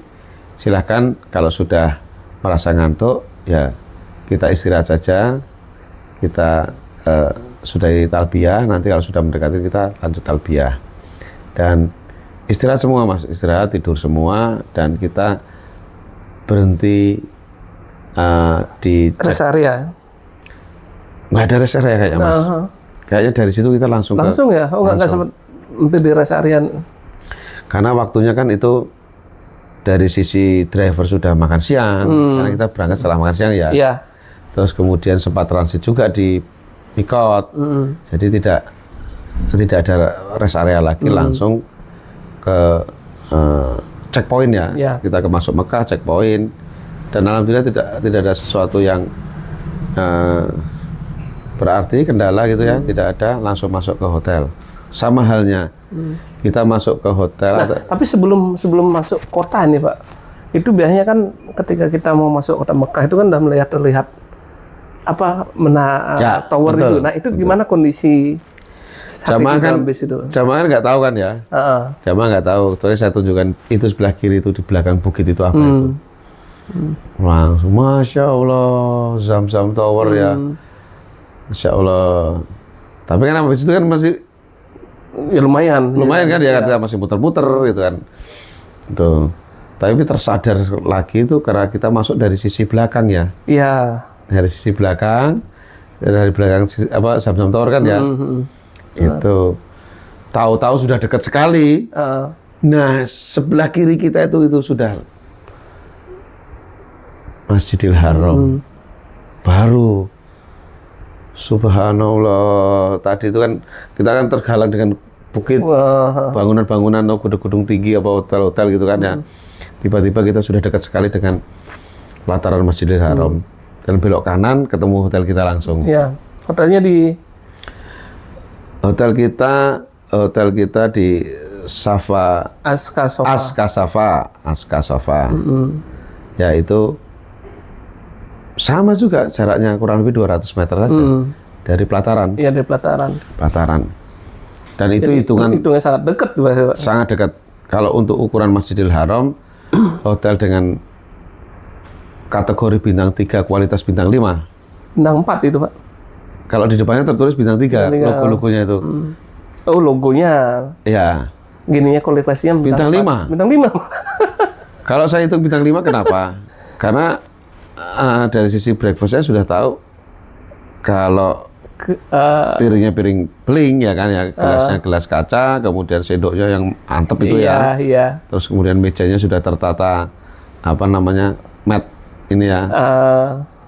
Speaker 2: silahkan kalau sudah merasa ngantuk ya kita istirahat saja, kita sudahi talbiyah, nanti kalau sudah mendekati kita lanjut talbiyah. Dan istirahat semua Mas, istirahat, tidur semua, dan kita berhenti di
Speaker 1: Rest area.
Speaker 2: nggak ada rest area kayaknya Mas. Kayaknya dari situ kita langsung
Speaker 1: Ya? Oh, nggak sempat hampir di rest area.
Speaker 2: karena waktunya kan itu dari sisi driver sudah makan siang, karena kita berangkat setelah makan siang ya.
Speaker 1: Iya.
Speaker 2: Terus kemudian sempat transit juga di Mikot, jadi tidak ada rest area lagi, langsung ke checkpoint ya.
Speaker 1: Iya.
Speaker 2: Kita ke masuk Mekah, checkpoint, dan alhamdulillah tidak ada sesuatu yang berarti kendala gitu ya, tidak ada, langsung masuk ke hotel. Sama halnya kita masuk ke hotel.
Speaker 1: Tapi sebelum masuk kota nih Pak, itu biasanya kan ketika kita mau masuk kota Mekah itu kan udah terlihat apa
Speaker 2: Ya,
Speaker 1: tower
Speaker 2: betul,
Speaker 1: itu. Nah itu gimana kondisi
Speaker 2: Jamaah kan,
Speaker 1: dalam bis itu?
Speaker 2: jamaah nggak tahu kan ya. Jamaah nggak tahu. Terus saya tunjukkan itu sebelah kiri itu di belakang bukit itu apa itu. Langsung, Masya Allah, Zam-Zam Tower ya. Masya Allah. Tapi kan habis itu kan masih
Speaker 1: Ya lumayan
Speaker 2: kan ya, kita masih muter-muter gitu kan. Tuh. Tapi tersadar lagi itu karena kita masuk dari sisi belakang ya.
Speaker 1: Iya.
Speaker 2: Dari sisi belakang, dari belakang apa Zam-Zam Tower kan ya. Itu tahu-tahu sudah dekat sekali. Nah, sebelah kiri kita itu sudah Masjidil Haram. Baru Subhanallah, tadi itu kan kita kan tergalang dengan bukit, bangunan-bangunan, gedung-gedung tinggi, apa hotel-hotel gitu kan ya. Tiba-tiba kita sudah dekat sekali dengan pelataran Masjidil Haram. Dan belok kanan ketemu hotel kita langsung.
Speaker 1: Iya. Hotelnya di
Speaker 2: Hotel kita di Safa Aska Safa. Ya itu sama juga jaraknya kurang lebih 200 meter saja dari pelataran.
Speaker 1: Iya, dari pelataran.
Speaker 2: Dan itu
Speaker 1: Jadi, hitungnya sangat dekat, Pak.
Speaker 2: Sangat dekat. Kalau untuk ukuran Masjidil Haram, hotel dengan kategori bintang 3, kualitas bintang 5.
Speaker 1: Bintang 4 itu, Pak.
Speaker 2: Kalau di depannya tertulis bintang 3, logo-logonya itu.
Speaker 1: Oh, logonya.
Speaker 2: Iya.
Speaker 1: Gininya kualitasnya
Speaker 2: Bintang 5.
Speaker 1: Bintang 5.
Speaker 2: Kalau saya hitung bintang 5 kenapa? Karena dari sisi breakfast-nya sudah tahu kalau piringnya piring beling ya kan ya, gelasnya gelas kaca, kemudian sendoknya yang antep itu ya.
Speaker 1: Iya.
Speaker 2: Terus kemudian mejanya sudah tertata apa namanya mat ini ya,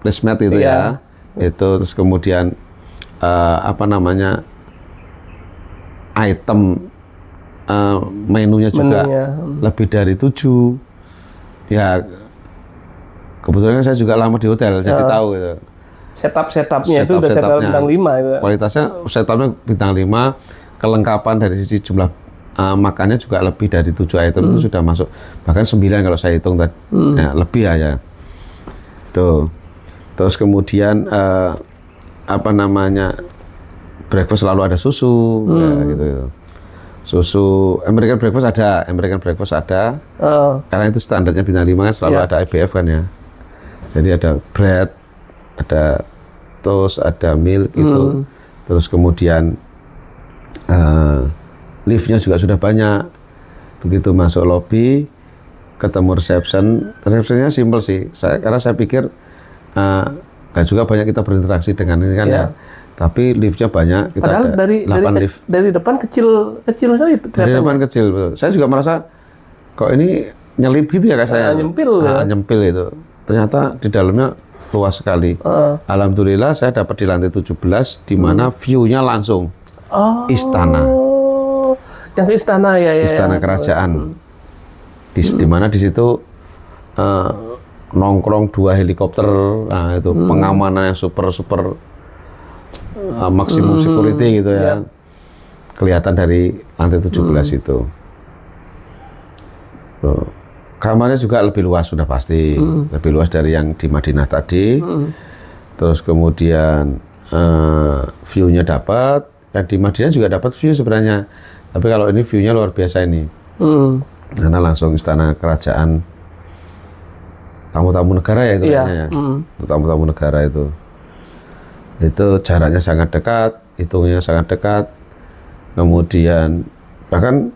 Speaker 2: placemat itu ya. Itu terus kemudian apa namanya item menunya juga lebih dari 7 ya. Kebetulan saya juga lama di hotel, jadi tahu gitu.
Speaker 1: Setupnya itu udah setup bintang 5 gitu.
Speaker 2: Kualitasnya setupnya bintang 5, kelengkapan dari sisi jumlah makannya juga lebih dari 7 item itu sudah masuk. Bahkan 9 kalau saya hitung tadi. Ya, lebih aja. Tuh. Terus kemudian apa namanya? Breakfast selalu ada susu ya gitu. Susu American breakfast ada. Karena itu standarnya bintang 5 kan selalu ada IBF kan ya. Jadi ada bread, ada toast, ada milk gitu. Terus kemudian liftnya juga sudah banyak. Begitu masuk lobby, ketemu resepsionnya simple sih. Karena saya pikir nggak juga banyak kita berinteraksi dengan ini kan ya. Tapi liftnya banyak. Kita
Speaker 1: padahal
Speaker 2: ada 8 lift.
Speaker 1: Dari depan kecil kali itu.
Speaker 2: Dari depan kecil. Betul. Saya juga merasa kok ini nyelip gitu ya kayak saya. Nyempil itu. Ternyata di dalamnya luas sekali. Alhamdulillah saya dapat di lantai 17 di mana view-nya langsung istana.
Speaker 1: Yang ke istana ya.
Speaker 2: Istana kerajaan. Di mana di situ nongkrong 2 helikopter. Nah, itu pengamanan yang super maksimum security gitu ya. Kelihatan dari lantai 17 itu. Kamarnya juga lebih luas sudah pasti, lebih luas dari yang di Madinah tadi. Terus kemudian view-nya dapat, yang di Madinah juga dapat view sebenarnya. Tapi kalau ini view-nya luar biasa ini, karena langsung istana kerajaan, tamu-tamu negara ya itu kayaknya ya, tamu-tamu negara itu jaraknya sangat dekat, hitungnya sangat dekat. Kemudian bahkan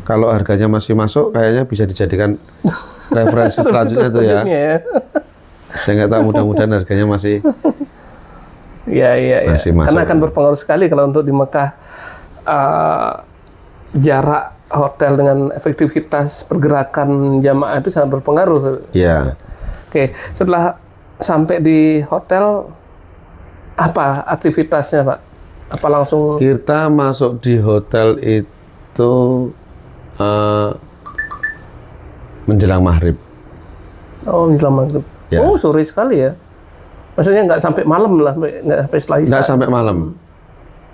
Speaker 2: kalau harganya masih masuk, kayaknya bisa dijadikan referensi selanjutnya tuh ya. Saya nggak tahu, mudah-mudahan harganya masih masih masuk.
Speaker 1: Karena akan berpengaruh sekali kalau untuk di Mekah, jarak hotel dengan efektivitas pergerakan jamaah itu sangat berpengaruh.
Speaker 2: Ya.
Speaker 1: Oke, setelah sampai di hotel, apa aktivitasnya, Pak? Apa langsung?
Speaker 2: Kita masuk di hotel itu menjelang maghrib.
Speaker 1: Oh, menjelang maghrib.
Speaker 2: Ya.
Speaker 1: Oh, sore sekali ya. Maksudnya nggak sampai malam lah, nggak sampai setelah isya.
Speaker 2: Nggak sampai malam.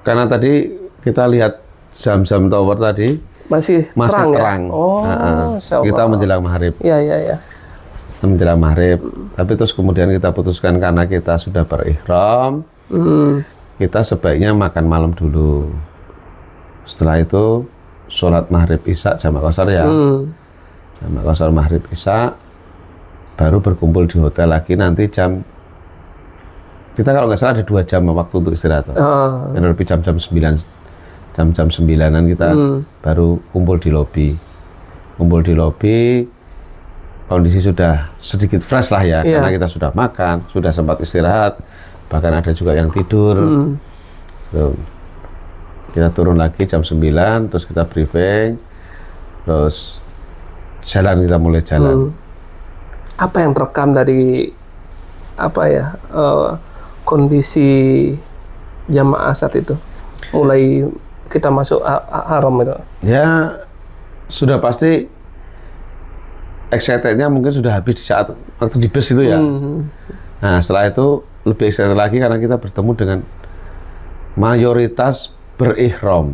Speaker 2: Karena tadi kita lihat Zamzam Tower tadi
Speaker 1: masih terang. Ya? Oh,
Speaker 2: kita menjelang maghrib.
Speaker 1: Iya.
Speaker 2: Menjelang maghrib. Tapi terus kemudian kita putuskan karena kita sudah berihram, kita sebaiknya makan malam dulu. Setelah itu sholat maghrib isya jamak qashar ya. Jamak qashar maghrib isya, baru berkumpul di hotel lagi nanti jam, kita kalau nggak salah ada 2 jam waktu untuk istirahat. Lebih jam-jam 9-an kita baru kumpul di lobi. Kumpul di lobi, kondisi sudah sedikit fresh lah ya, karena kita sudah makan, sudah sempat istirahat, bahkan ada juga yang tidur. Tuh. Kita turun lagi jam 9, terus kita briefing, terus kita mulai jalan.
Speaker 1: Apa yang terekam dari kondisi jamaah saat itu? Mulai kita masuk haram itu.
Speaker 2: Ya, sudah pasti excited-nya mungkin sudah habis di saat waktu di bus itu ya. Nah, setelah itu lebih excited lagi karena kita bertemu dengan mayoritas berihram.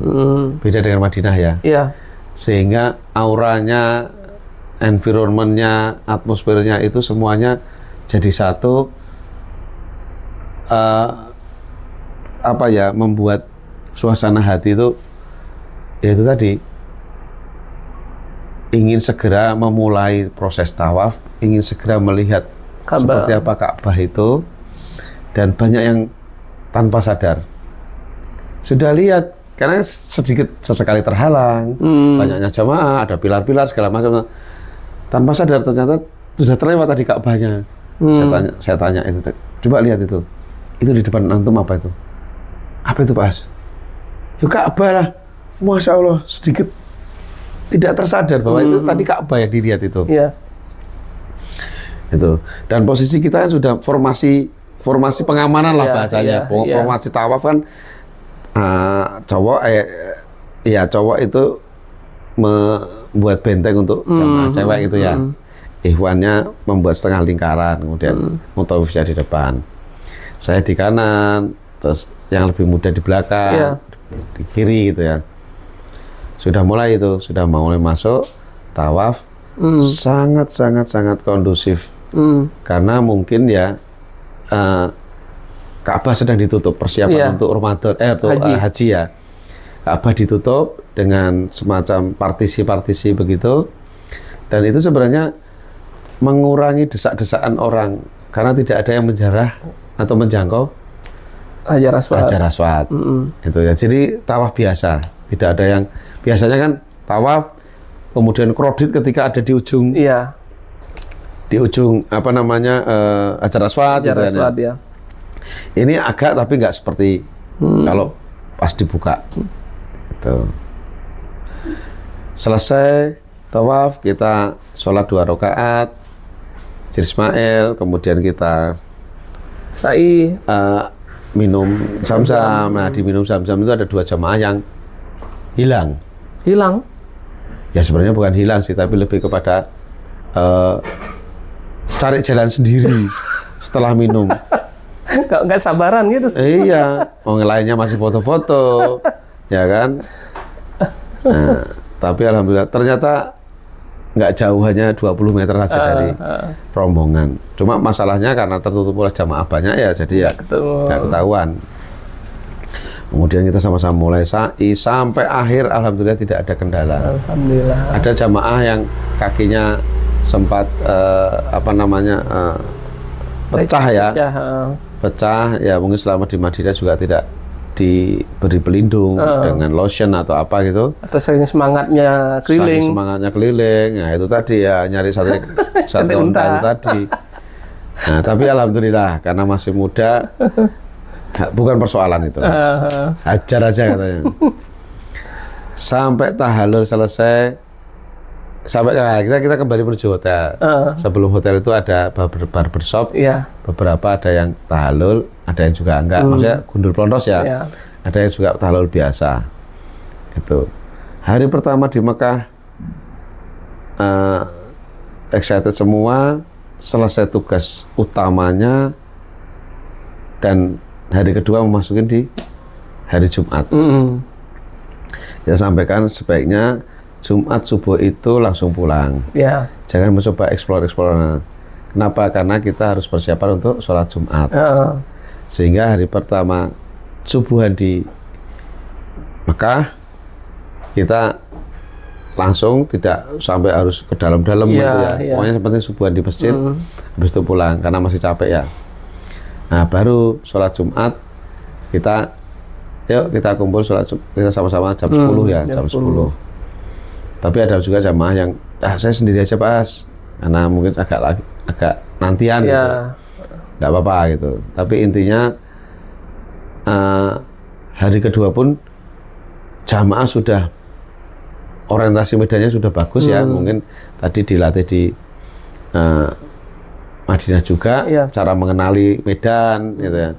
Speaker 2: Beda dengan Madinah ya.
Speaker 1: Iya.
Speaker 2: Sehingga auranya, environment-nya, atmosfernya itu semuanya jadi satu, membuat suasana hati itu, ya itu tadi, ingin segera memulai proses tawaf, ingin segera melihat seperti apa Ka'bah itu, dan banyak yang tanpa sadar sudah lihat, karena sedikit sesekali terhalang, banyaknya jamaah, ada pilar-pilar segala macam, tanpa sadar ternyata sudah terlewat tadi Ka'bahnya. Saya tanya itu, coba lihat itu di depan antum apa itu? Apa itu Pak As? Ya Ka'bah lah, Masya Allah, sedikit tidak tersadar bahwa itu tadi Ka'bah yang dilihat itu.
Speaker 1: Iya.
Speaker 2: Itu. Dan posisi kita sudah formasi pengamanan lah bahasanya. Formasi tawaf kan cowok itu membuat benteng untuk jamaah cewek gitu ya. Ikhwannya membuat setengah lingkaran, kemudian mutawifnya di depan. Saya di kanan, terus yang lebih muda di belakang, di kiri gitu ya. Sudah mulai masuk tawaf, sangat kondusif. Karena mungkin ya Ka'bah sedang ditutup, persiapan untuk Ramadan, haji ya. Ka'bah ditutup dengan semacam partisi begitu, dan itu sebenarnya mengurangi desak-desakan orang karena tidak ada yang menjarah atau menjangkau Hajar Aswad. Itu ya. Jadi tawaf biasa, tidak ada yang biasanya kan tawaf kemudian kredit ketika ada di ujung. Iya. Di ujung Hajar Aswad. Ya. Ini agak tapi nggak seperti kalau pas dibuka. Gitu. Selesai tawaf, kita sholat 2 rakaat, Ismail, kemudian kita sa'i, minum Zamzam. Nah, di minum Zamzam itu ada 2 jamaah yang hilang. Ya sebenarnya bukan hilang sih, tapi lebih kepada cari jalan sendiri setelah minum.
Speaker 1: Nggak sabaran gitu.
Speaker 2: Iya, lainnya masih foto-foto, ya kan. Nah, tapi alhamdulillah ternyata nggak jauh, hanya 20 meter saja dari rombongan. Cuma masalahnya karena tertutup oleh jamaah banyak ya, jadi ya nggak ketahuan. Kemudian kita sama-sama mulai sa'i sampai akhir, alhamdulillah tidak ada kendala.
Speaker 1: Alhamdulillah.
Speaker 2: Ada jamaah yang kakinya sempat pecah ya, pecah ya, mungkin selama di Madinah juga tidak diberi pelindung dengan lotion atau apa gitu.
Speaker 1: Atau saking semangatnya keliling.
Speaker 2: Saking semangatnya keliling, nah itu tadi ya, nyari sate unta itu tadi. Nah, tapi alhamdulillah karena masih muda, bukan persoalan itu. Hajar aja katanya. Sampai tahallul selesai, sampai kita kembali menuju hotel. Sebelum hotel itu ada barbershop. Beberapa ada yang tahallul, ada yang juga enggak. Maksudnya gundul plontos ya. Ada yang juga tahallul biasa. Gitu. Hari pertama di Mekah excited semua, selesai tugas utamanya, dan hari kedua memasukin di hari Jumat. Kita sampaikan sebaiknya Jumat subuh itu langsung pulang. Jangan mencoba explore. Kenapa? Karena kita harus persiapan untuk sholat Jumat. Sehingga hari pertama subuhan di Mekah, kita langsung tidak sampai harus ke dalam-dalam gitu ya. Pokoknya yang penting subuhan di masjid, habis itu pulang karena masih capek ya. Nah, baru sholat Jumat kita kumpul sholat, kita sama-sama jam 10 ya, jam 10. Tapi ada juga jamaah yang saya sendiri aja Pak, karena mungkin agak nantian gitu. Nggak apa-apa gitu. Tapi intinya hari kedua pun jamaah sudah orientasi medannya sudah bagus ya. Mungkin tadi dilatih di Madinah juga, cara mengenali medan gitu ya.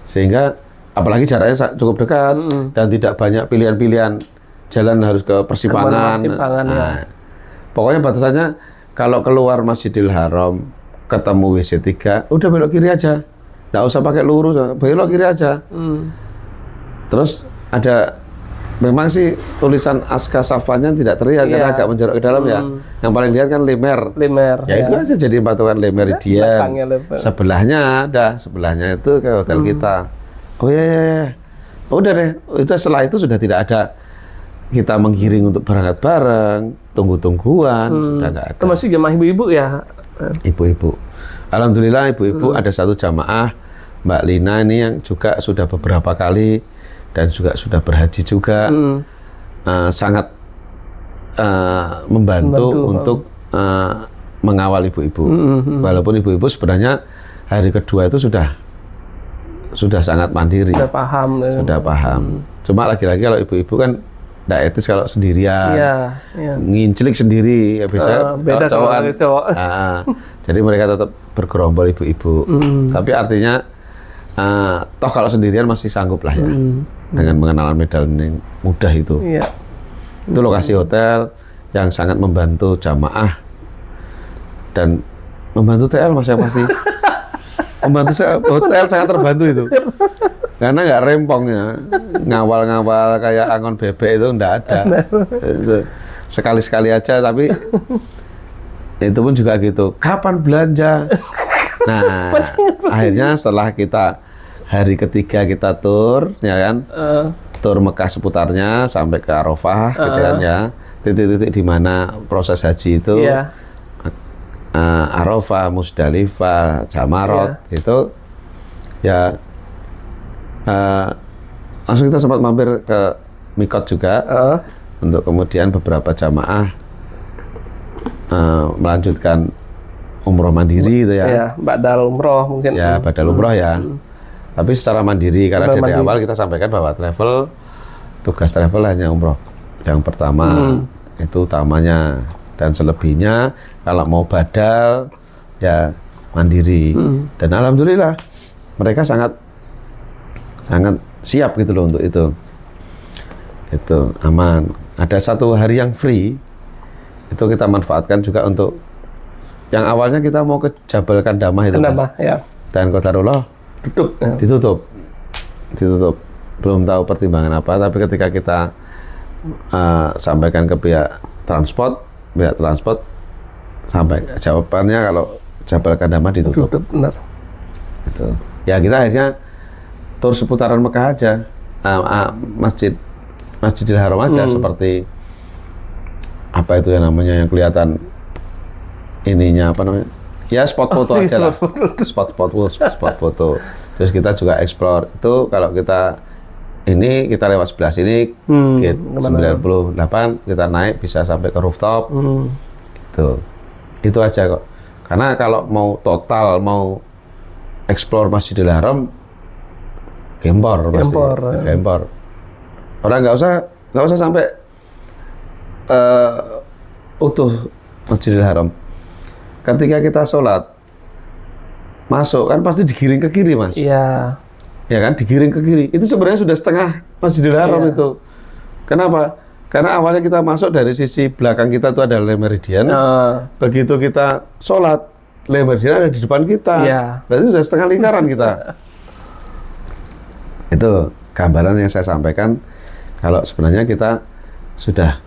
Speaker 2: Sehingga apalagi jaraknya cukup dekat dan tidak banyak pilihan-pilihan jalan harus ke persimpangan. Pokoknya batasannya kalau keluar Masjidil Haram ketemu WC 3, udah belok kiri aja. Nggak usah pakai lurus, belok kiri aja. Terus ada, memang sih tulisan Aska Safanya tidak terlihat karena agak menjorok ke dalam ya. Yang paling lihat kan Lemer.
Speaker 1: Ya
Speaker 2: Itu aja jadi patokan Lemeridian. Sebelahnya itu ke hotel kita. Oh ya. Udah deh. Itu setelah itu sudah tidak ada kita menggiring untuk berangkat bareng, tunggu-tungguan, sudah nggak ada.
Speaker 1: Termasuk jamaah ibu-ibu ya?
Speaker 2: Ibu-ibu. Alhamdulillah ibu-ibu ada satu jamaah, Mbak Lina ini yang juga sudah beberapa kali dan juga sudah berhaji juga, sangat membantu untuk mengawal ibu-ibu. Walaupun ibu-ibu sebenarnya hari kedua itu sudah sangat mandiri. Sudah paham. Cuma lagi-lagi kalau ibu-ibu kan nggak etis kalau sendirian, ngincilik sendiri, ya bisa
Speaker 1: beda kalau cowok.
Speaker 2: Jadi mereka tetap bergerombol ibu-ibu. Tapi artinya toh kalau sendirian masih sanggup lah ya, dengan mengenalan medan yang mudah itu. Itu lokasi hotel yang sangat membantu jamaah dan membantu TL Mas ya pasti. Membantu hotel sangat terbantu itu. Karena nggak rempongnya, ngawal-ngawal kayak angon bebek itu nggak ada. Sekali-sekali aja, tapi itu pun juga gitu. Kapan belanja? Nah, akhirnya setelah kita hari ketiga kita tur, ya kan, tur Mekah seputarnya sampai ke Arafah, gitu kan ya, titik-titik di mana proses haji itu, Arafah, Musdalifah, Jamarot, itu ya. Langsung kita sempat mampir ke Mikot juga untuk kemudian beberapa jamaah melanjutkan umroh mandiri itu ya.
Speaker 1: Badal umroh mungkin.
Speaker 2: Ya, badal umroh ya. Tapi secara mandiri karena dari awal kita sampaikan bahwa tugas travel hanya umroh yang pertama, itu utamanya, dan selebihnya kalau mau badal ya mandiri. Dan alhamdulillah mereka sangat siap gitu loh untuk itu. Itu aman. Ada satu hari yang free, itu kita manfaatkan juga untuk yang awalnya kita mau ke Jabal Kandamah itu. Dan Qadarullah ditutup. Belum tahu pertimbangan apa, tapi ketika kita sampaikan ke pihak transport, biaya transport sampai jawabannya kalau Jabal Qadamah ditutup.
Speaker 1: Tutup, benar.
Speaker 2: Gitu. Ya kita akhirnya tur seputaran Mekah aja, Masjidil Haram aja, seperti apa itu yang namanya yang kelihatan ininya apa namanya? Ya spot foto aja lah. Spot foto. Terus kita juga explore itu kalau kita lewat sebelah sini gate 98 kita naik bisa sampai ke rooftop. Gitu. Itu aja kok. Karena kalau mau total mau explore Masjidil Haram gempor pasti. Gempor. Orang nggak usah sampai utuh Masjidil Haram. Ketika kita sholat masuk kan pasti digiring ke kiri, Mas.
Speaker 1: Iya.
Speaker 2: Ya kan, digiring ke kiri. Itu sebenarnya sudah setengah Masjidil Haram itu. Kenapa? Karena awalnya kita masuk dari sisi belakang kita itu ada Le Meridian. Begitu kita sholat, Le Meridian ada di depan kita. Berarti sudah setengah lingkaran kita. Itu gambaran yang saya sampaikan. Kalau sebenarnya kita sudah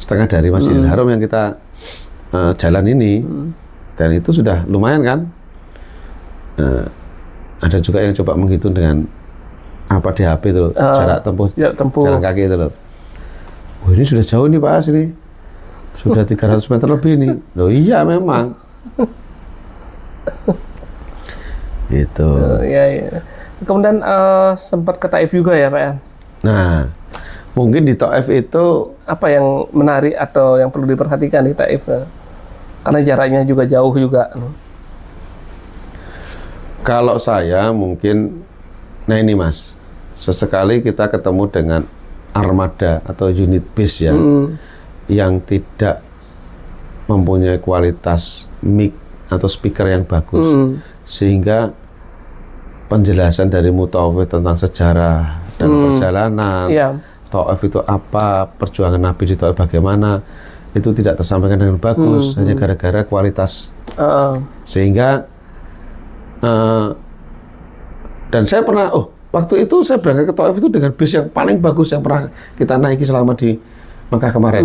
Speaker 2: setengah dari Masjidil Haram yang kita jalan ini, dan itu sudah lumayan kan. Ada juga yang coba menghitung dengan apa di HP itu loh, jarak tempuh jalan kaki itu loh. Wah, ini sudah jauh nih Pak As ini, sudah 300 meter lebih nih. Loh iya memang. Gitu.
Speaker 1: Iya. Kemudian sempat ke Taif juga ya Pak ya?
Speaker 2: Nah, mungkin di Taif itu
Speaker 1: apa yang menarik atau yang perlu diperhatikan di Taif? Karena jaraknya juga jauh juga.
Speaker 2: Kalau saya mungkin, nah ini Mas, sesekali kita ketemu dengan armada atau unit bis ya, yang tidak mempunyai kualitas mic atau speaker yang bagus, sehingga penjelasan dari Mutawif tentang sejarah dan perjalanan, Taif itu apa, perjuangan Nabi di Taif bagaimana, itu tidak tersampaikan dengan bagus, hanya gara-gara kualitas. Sehingga dan saya pernah, waktu itu saya berangkat ke Taif itu dengan bis yang paling bagus yang pernah kita naiki selama di Mekah kemarin.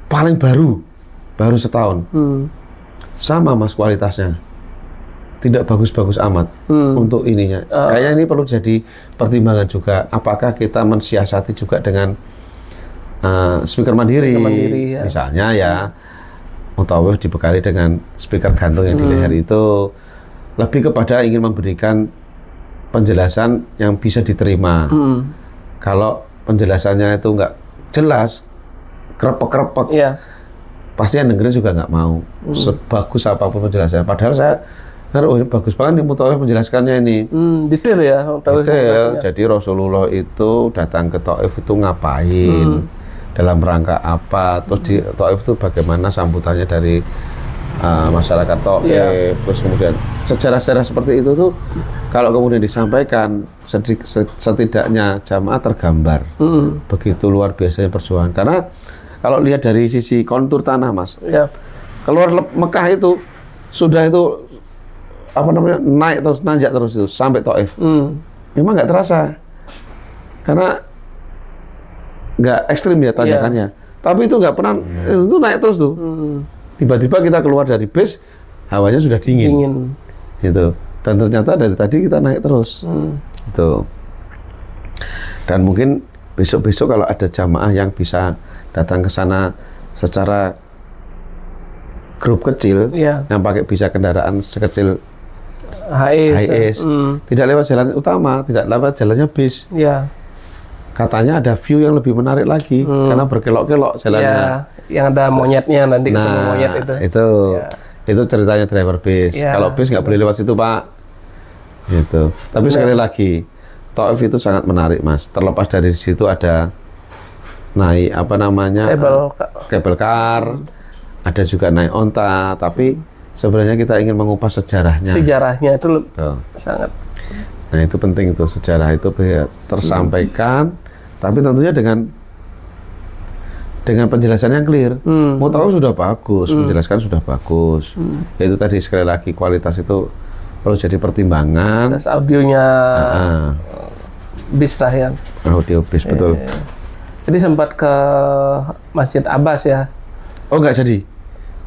Speaker 2: Paling baru setahun. Sama Mas kualitasnya. Tidak bagus-bagus amat untuk ininya. Kayaknya ini perlu jadi pertimbangan juga. Apakah kita mensiasati juga dengan speaker mandiri ya. Misalnya ya, Mutawif dibekali dengan speaker gantung yang di leher itu, lebih kepada ingin memberikan penjelasan yang bisa diterima. Kalau penjelasannya itu nggak jelas, krepek-krepek, pasti yang dengerin juga nggak mau. Sebagus apapun penjelasannya. Padahal saya ini bagus banget nih Mutawif menjelaskannya ini.
Speaker 1: Detail ya.
Speaker 2: Detail. Jadi Rasulullah itu datang ke Taif itu ngapain, dalam rangka apa, terus di Taif itu bagaimana sambutannya dari masyarakat Taif, terus kemudian sejarah-sejarah seperti itu tuh kalau kemudian disampaikan setidaknya jamaah tergambar begitu luar biasanya perjuangan. Karena kalau lihat dari sisi kontur tanah Mas, keluar Mekah itu sudah itu apa namanya naik terus nanjak terus itu sampai Taif. Memang nggak terasa karena nggak ekstrim ya tanjakannya, tapi itu nggak pernah itu naik terus tuh. Tiba-tiba kita keluar dari bis, hawanya sudah dingin. Gitu. Dan ternyata dari tadi kita naik terus. Gitu. Dan mungkin besok-besok kalau ada jamaah yang bisa datang ke sana secara grup kecil, yang pakai bisa kendaraan sekecil HIS, tidak lewat jalan utama, tidak lewat jalannya bis. Katanya ada view yang lebih menarik lagi karena berkelok-kelok jalannya. Yang ada monyetnya nanti ketemu monyet itu ceritanya driver bis. Kalau bis nggak boleh lewat situ Pak. Gitu. Tapi sekali lagi Taif itu sangat menarik Mas. Terlepas dari situ ada naik apa namanya cable car, ada juga naik onta. Tapi sebenarnya kita ingin mengupas sejarahnya. Sejarahnya itu sangat. Nah itu penting itu sejarah itu tersampaikan. Tapi tentunya dengan penjelasan yang clear. Mutawif sudah bagus, menjelaskan sudah bagus. Yaitu tadi sekali lagi kualitas itu perlu jadi pertimbangan. Terus audionya bis lah ya. Audio bis betul. Jadi sempat ke Masjid Abbas ya. Oh nggak jadi,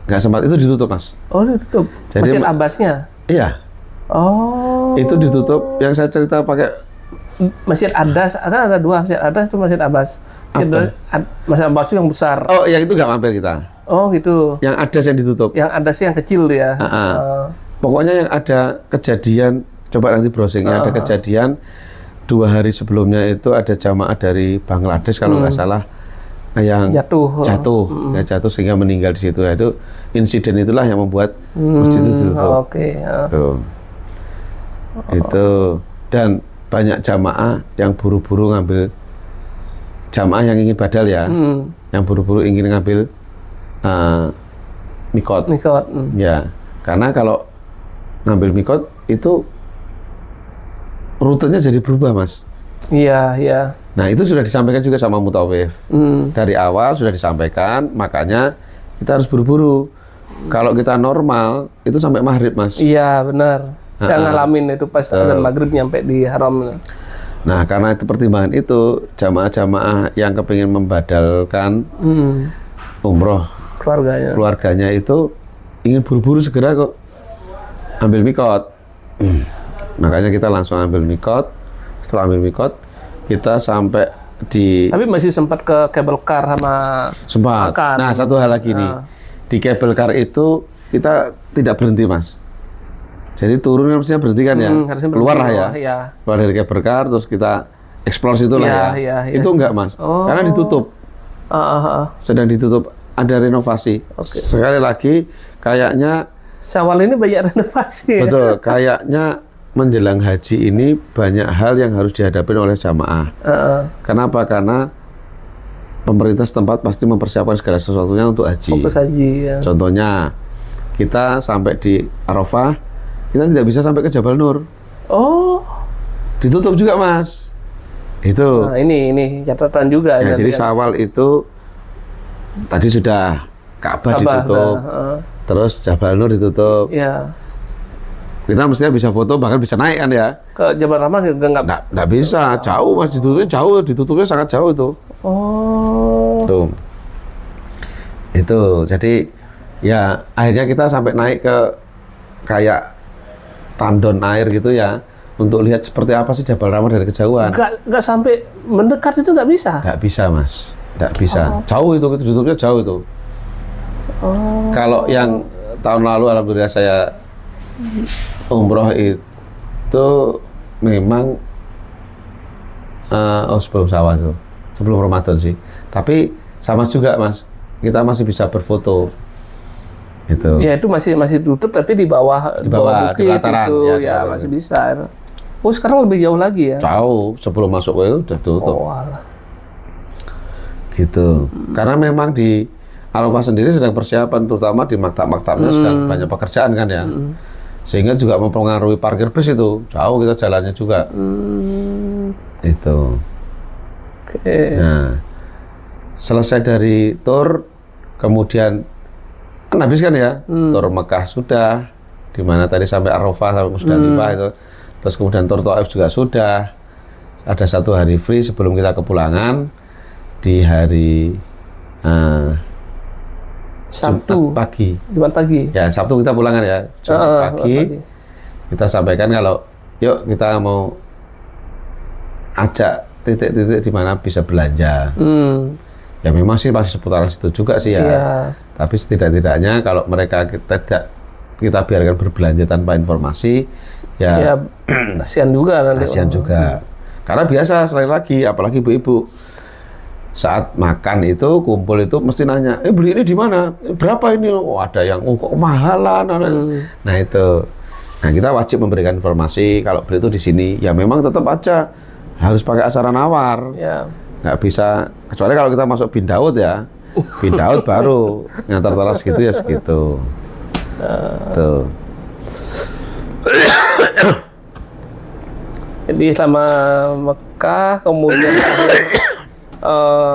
Speaker 2: nggak sempat, itu ditutup Mas.
Speaker 1: Oh ditutup.
Speaker 2: Jadi
Speaker 1: Masjid Abbasnya.
Speaker 2: Iya,
Speaker 1: Oh.
Speaker 2: itu ditutup. Yang saya cerita pakai
Speaker 1: Masjid Adas, kan ada dua, Masjid Adas itu Masjid Abbas. Masjid Abbas itu yang besar.
Speaker 2: oh yang itu nggak mampir kita.
Speaker 1: Oh gitu.
Speaker 2: Yang ada yang ditutup.
Speaker 1: Yang Adas yang kecil ya.
Speaker 2: Pokoknya yang ada kejadian, coba nanti browsingnya ada kejadian 2 hari sebelumnya itu ada jamaah dari Bangladesh kalau nggak salah yang
Speaker 1: Jatuh.
Speaker 2: ya jatuh sehingga meninggal di situ. Itu insiden itulah yang membuat masjid itu ditutup.
Speaker 1: Oke.
Speaker 2: Tuh. Itu dan banyak jamaah yang buru-buru ngambil, jamaah yang ingin badal ya, yang buru-buru ingin ngambil mikot.
Speaker 1: Mikot.
Speaker 2: Ya, karena kalau ngambil mikot itu rutenya jadi berubah Mas.
Speaker 1: Iya, iya.
Speaker 2: Nah itu sudah disampaikan juga sama mutawif. Dari awal sudah disampaikan, makanya kita harus buru-buru. Kalau kita normal itu sampai maghrib Mas.
Speaker 1: Iya benar. Saya ngalamin itu pas azan maghrib nyampe di haram.
Speaker 2: Nah karena itu pertimbangan itu, jamaah-jamaah yang kepingin membadalkan umroh keluarganya itu ingin buru-buru segera kok ambil mikot. Makanya kita langsung ambil mikot. Setelah ambil mikot, kita sampai di...
Speaker 1: Tapi masih sempat ke cable car sama
Speaker 2: sempat.
Speaker 1: makan.
Speaker 2: Nah satu hal lagi nih, di cable car itu kita tidak berhenti Mas. Jadi turun kan mestinya berhenti kan ya, keluar lah ya. Keluar dari cable car, terus kita explore situ lah ya. Itu enggak Mas, karena ditutup. Sedang ditutup, ada renovasi. Sekali lagi, kayaknya
Speaker 1: Syawal ini banyak renovasi.
Speaker 2: Betul, kayaknya menjelang haji ini banyak hal yang harus dihadapi oleh jamaah. Kenapa? Karena pemerintah setempat pasti mempersiapkan segala sesuatunya untuk haji.
Speaker 1: Fokus haji ya.
Speaker 2: Contohnya, kita sampai di Arafah, kita tidak bisa sampai ke Jabal Nur.
Speaker 1: Oh.
Speaker 2: Ditutup juga Mas. Itu.
Speaker 1: Nah, ini catatan juga.
Speaker 2: Ya, jadi Syawal itu tadi sudah Ka'bah ditutup. Terus Jabal Nur ditutup.
Speaker 1: Iya.
Speaker 2: Kita mestinya bisa foto, bahkan bisa naik kan ya.
Speaker 1: Ke Jabal Rahmah nggak
Speaker 2: bisa, jauh Mas, ditutupnya sangat jauh itu.
Speaker 1: Oh.
Speaker 2: Tuh. Itu, jadi ya akhirnya kita sampai naik ke kayak tandon air gitu ya, untuk lihat seperti apa sih Jabal Rahmah dari kejauhan.
Speaker 1: Nggak sampai mendekat itu nggak bisa?
Speaker 2: Nggak bisa Mas, nggak bisa. Jauh itu, tutupnya jauh itu. Kalau yang tahun lalu alhamdulillah saya umroh itu memang sebelum Syawal tuh, sebelum Ramadan sih. Tapi sama juga Mas, kita masih bisa berfoto. Itu.
Speaker 1: Ya itu masih tutup tapi di bawah
Speaker 2: di dataran
Speaker 1: itu ya masih bisa. Oh sekarang lebih jauh lagi ya?
Speaker 2: Jauh, sebelum masuk ke itu udah tutup.
Speaker 1: Oh alah.
Speaker 2: Gitu. Karena memang di Arafah sendiri sedang persiapan, terutama di maktab-maktabnya sedang banyak pekerjaan kan ya. Sehingga juga mempengaruhi parkir bus itu. Jauh kita jalannya juga. Itu.
Speaker 1: Oke.
Speaker 2: Nah, selesai dari tur, kemudian kan habis kan ya, tur Mekah sudah, di mana tadi sampai Arafah, sampai Musdalifah itu. Terus kemudian tur Thaif juga sudah. Ada 1 hari free sebelum kita kepulangan di hari
Speaker 1: Sabtu
Speaker 2: Jumat pagi. Ya, Sabtu kita pulangan ya. Jumat pagi. Kita sampaikan kalau yuk kita mau ajak titik-titik di mana bisa belanja. Ya memang sih masih seputaran situ juga sih ya. Tapi setidak-tidaknya kalau mereka kita biarkan berbelanja tanpa informasi, ya
Speaker 1: kasihan juga nanti.
Speaker 2: Kasihan juga. Karena biasa sekali lagi, apalagi ibu-ibu saat makan itu kumpul itu mesti nanya, beli ini di mana? Berapa ini? Oh ada yang kok mahalan. Nah itu. Nah kita wajib memberikan informasi kalau beli itu di sini. Ya memang tetap aja harus pakai asaran nawar. Nggak bisa, kecuali kalau kita masuk bin Daud ya. Bin Daud baru ngantar segitu ya segitu. Tuh.
Speaker 1: Jadi selama Mekah kemudian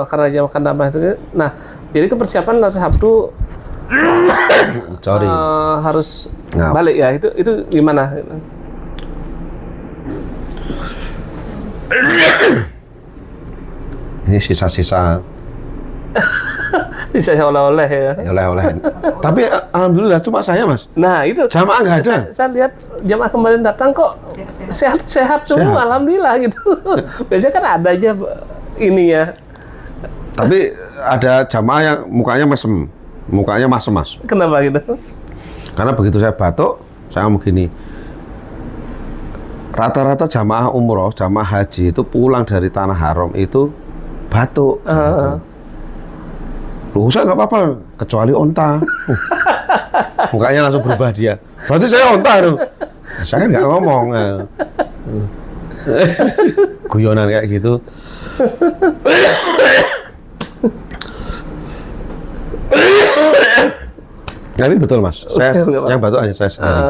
Speaker 1: karena jam makan nambah itu. Nah, jadi kepersiapan nanti Sabtu harus balik ya. Itu gimana?
Speaker 2: Ini sisa-sisa
Speaker 1: Bisa oleh-oleh ya.
Speaker 2: Ya oleh-oleh. Tapi alhamdulillah cuma saya Mas.
Speaker 1: Nah itu
Speaker 2: Jamaah nggak ada.
Speaker 1: saya lihat jamaah kemarin datang kok sehat-sehat semua,
Speaker 2: Sehat.
Speaker 1: alhamdulillah gitu. Biasanya kan ada aja ini ya.
Speaker 2: Tapi ada jamaah yang mukanya mesem, mukanya masem Mas.
Speaker 1: Kenapa gitu?
Speaker 2: Karena begitu saya batuk, saya ngomong gini. Rata-rata jamaah umroh, jamaah haji itu pulang dari tanah haram itu batuk. Loh, saya nggak apa-apa, kecuali onta. Mukanya langsung berubah dia. Berarti saya onta tuh. Saya kan nggak ngomong. Guyonan kayak gitu. Tapi betul Mas, saya yang batuk hanya saya sendiri.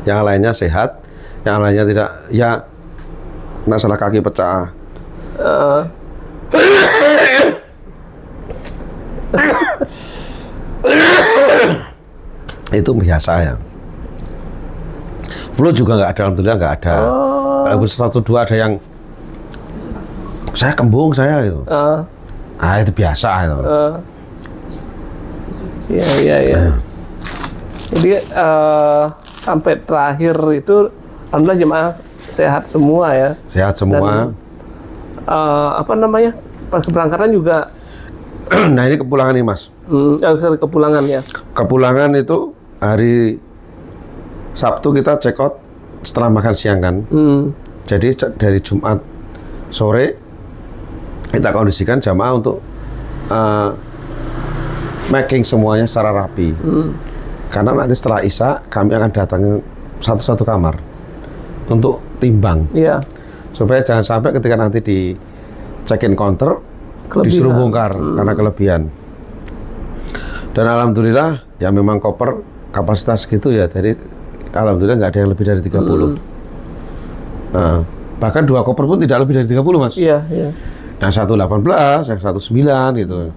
Speaker 2: Yang lainnya sehat, yang lainnya tidak. Ya, masalah kaki pecah. Itu biasa ya. Flu juga nggak ada, alhamdulillah nggak ada. Satu dua ada yang saya kembung saya itu. Itu biasa itu.
Speaker 1: Iya. Jadi sampai terakhir itu alhamdulillah jemaah sehat semua ya.
Speaker 2: Sehat semua.
Speaker 1: Dan, apa namanya? Pas keberangkatan juga
Speaker 2: Nah ini kepulangan nih Mas.
Speaker 1: kepulangan ya.
Speaker 2: Kepulangan itu hari Sabtu kita check out setelah makan siang kan. Jadi dari Jumat sore kita kondisikan jamaah untuk making semuanya secara rapi. Karena nanti setelah Isya kami akan datang satu-satu kamar untuk timbang.
Speaker 1: Iya.
Speaker 2: Supaya jangan sampai ketika nanti di check-in counter disuruh bongkar karena kelebihan. Dan alhamdulillah ya memang koper kapasitas gitu ya. Jadi alhamdulillah nggak ada yang lebih dari 30. Nah, bahkan 2 koper pun tidak lebih dari 30 Mas.
Speaker 1: Iya.
Speaker 2: Yang 118, yang 19 gitu.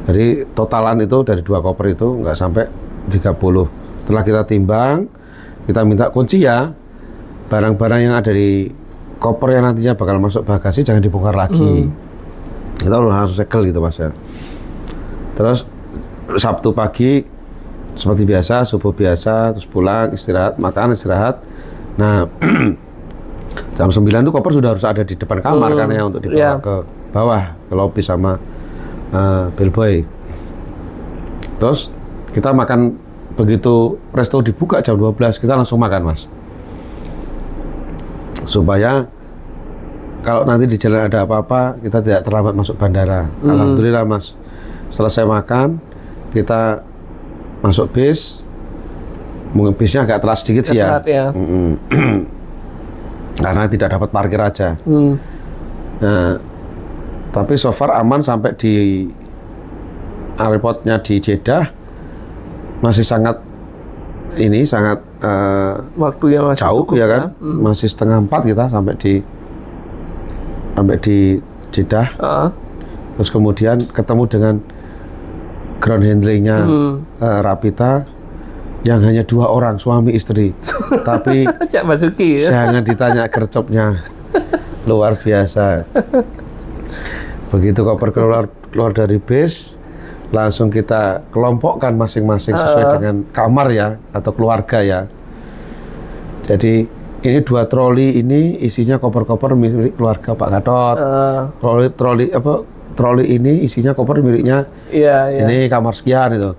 Speaker 2: Jadi totalan itu dari 2 koper itu nggak sampai 30. Setelah kita timbang, kita minta kunci ya. Barang-barang yang ada di koper yang nantinya bakal masuk bagasi jangan dibongkar lagi. Kita langsung segel gitu Mas ya. Terus Sabtu pagi seperti biasa, subuh biasa, terus pulang, istirahat, makan, istirahat. Nah, jam 9 itu koper sudah harus ada di depan kamar kan ya untuk dibawa ke bawah, ke lobby sama bellboy. Terus kita makan, begitu resto dibuka jam 12, kita langsung makan Mas. Supaya kalau nanti di jalan ada apa-apa, kita tidak terlambat masuk bandara. Alhamdulillah Mas, selesai makan, kita masuk bis. Mungkin bisnya agak telat sedikit sih ya. Karena tidak dapat parkir aja. Nah, tapi so far aman sampai di airportnya di Jeddah. Masih sangat
Speaker 1: waktunya masih
Speaker 2: jauh
Speaker 1: cukup,
Speaker 2: ya kan. Masih 3:30 kita sampai di Jeddah. Terus kemudian ketemu dengan ground handlingnya Rapita yang hanya 2 orang, suami istri. Tapi
Speaker 1: Cak Basuki ya.
Speaker 2: jangan ditanya gercepnya, luar biasa. Begitu koper keluar dari bis, langsung kita kelompokkan masing-masing sesuai dengan kamar ya atau keluarga ya. Jadi ini 2 troli ini isinya koper-koper milik keluarga Pak Gatot. Troli ini isinya koper miliknya. Ini kamar sekian itu.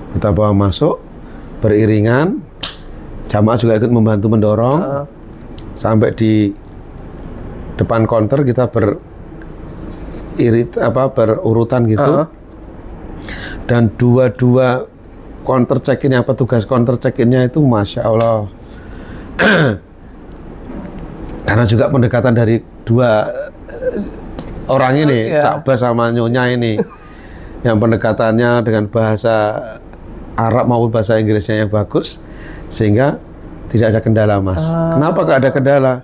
Speaker 2: Kita bawa masuk beriringan. Jamaah juga ikut membantu mendorong. Sampai di depan counter kita berurutan gitu. Dan 2 counter check-in, petugas counter check-innya itu Masya Allah. Karena juga pendekatan dari 2 orang ini, Cak Bas sama Nyonya ini, yang pendekatannya dengan bahasa Arab maupun bahasa Inggrisnya yang bagus, sehingga tidak ada kendala Mas. Kenapa gak ada kendala?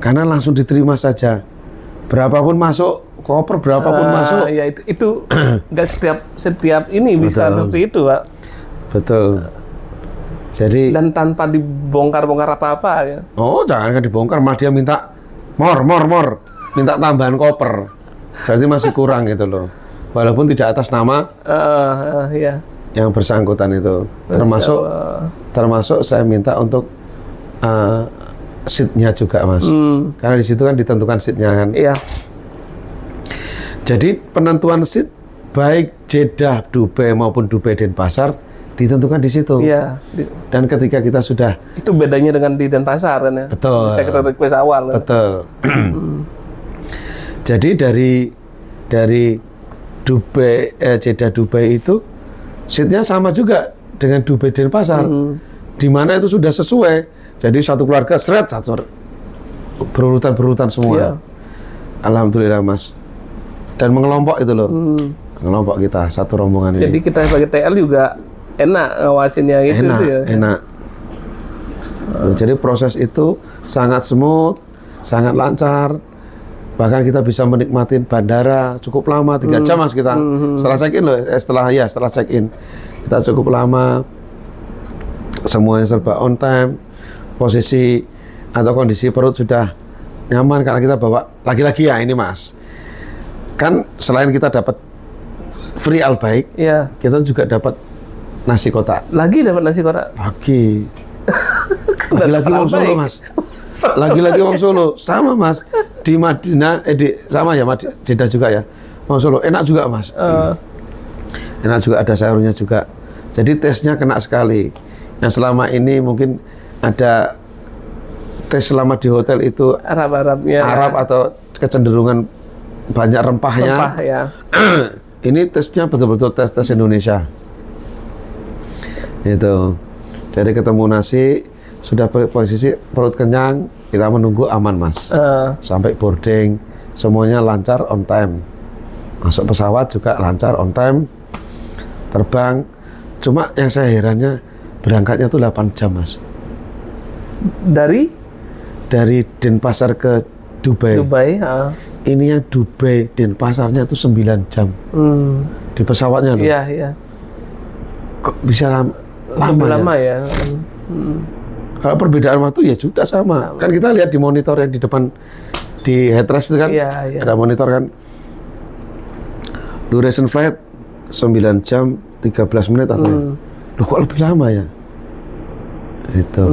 Speaker 2: Karena langsung diterima saja. Berapapun masuk, koper berapapun masuk.
Speaker 1: Ya itu nggak setiap ini bisa seperti itu Pak.
Speaker 2: Betul. Jadi
Speaker 1: dan tanpa dibongkar-bongkar apa-apa ya.
Speaker 2: Oh, jangan dibongkar, malah dia minta more. minta tambahan koper, berarti masih kurang gitu loh. Walaupun tidak atas nama
Speaker 1: Ya.
Speaker 2: yang bersangkutan itu,
Speaker 1: Masya Allah.
Speaker 2: termasuk saya minta untuk seatnya juga Mas, karena di situ kan ditentukan seatnya kan.
Speaker 1: Iya.
Speaker 2: Jadi penentuan seat baik Jeddah, Dubai maupun Dubai Denpasar ditentukan di situ.
Speaker 1: Iya.
Speaker 2: Dan ketika kita sudah
Speaker 1: Itu bedanya dengan di Denpasar kan ya.
Speaker 2: Betul.
Speaker 1: Secret request awal.
Speaker 2: betul, jadi dari Dubai Jeddah Dubai itu seatnya sama juga dengan Dubai Denpasar, di mana itu sudah sesuai. Jadi satu keluarga satu berurutan semua.
Speaker 1: Iya.
Speaker 2: Alhamdulillah Mas. Dan mengelompok itu loh, mengelompok kita satu rombongan ini.
Speaker 1: Jadi kita sebagai TL juga enak ngawasinnya gitu
Speaker 2: Enak,
Speaker 1: ya.
Speaker 2: enak. Jadi proses itu sangat smooth, sangat lancar. Bahkan kita bisa menikmati bandara cukup lama, 3 jam Mas kita. Setelah check-in loh, setelah check-in. Kita cukup lama. Semuanya serba on time. Posisi atau kondisi perut sudah nyaman karena kita bawa lagi-lagi ya ini Mas. Kan selain kita dapat free al-baik,
Speaker 1: Iya.
Speaker 2: kita juga dapat nasi kotak.
Speaker 1: Lagi dapat nasi kotak.
Speaker 2: Lagi. Lagi-lagi Wong Solo Mas. Lagi-lagi Wong Solo. Sama Mas. Di Madinah, sama ya Jeddah juga ya. Wong Solo. Enak juga Mas. Enak juga, ada sayurnya juga. Jadi tesnya kena sekali. Yang selama ini mungkin ada tes selama di hotel itu
Speaker 1: Arab-Arabnya.
Speaker 2: Arab atau kecenderungan banyak rempahnya.
Speaker 1: Rempah ya.
Speaker 2: Ini tesnya betul-betul tes Indonesia. Itu. Jadi ketemu nasi, sudah posisi perut kenyang, kita menunggu aman Mas. Sampai boarding, semuanya lancar on time. Masuk pesawat juga lancar on time. Terbang. Cuma yang saya herannya berangkatnya tuh 8 jam Mas. Dari Denpasar ke Dubai. Ini yang Dubai Denpasarnya itu 9 jam. Di pesawatnya loh.
Speaker 1: Iya, iya.
Speaker 2: Kok bisa lama
Speaker 1: ya?
Speaker 2: Kalau perbedaan waktu ya sudah sama. Kan kita lihat di monitor yang di depan di headrest itu kan,
Speaker 1: Iya.
Speaker 2: ada monitor kan. Duration flight 9 jam 13 menit atau loh kok lebih lama ya? Itu.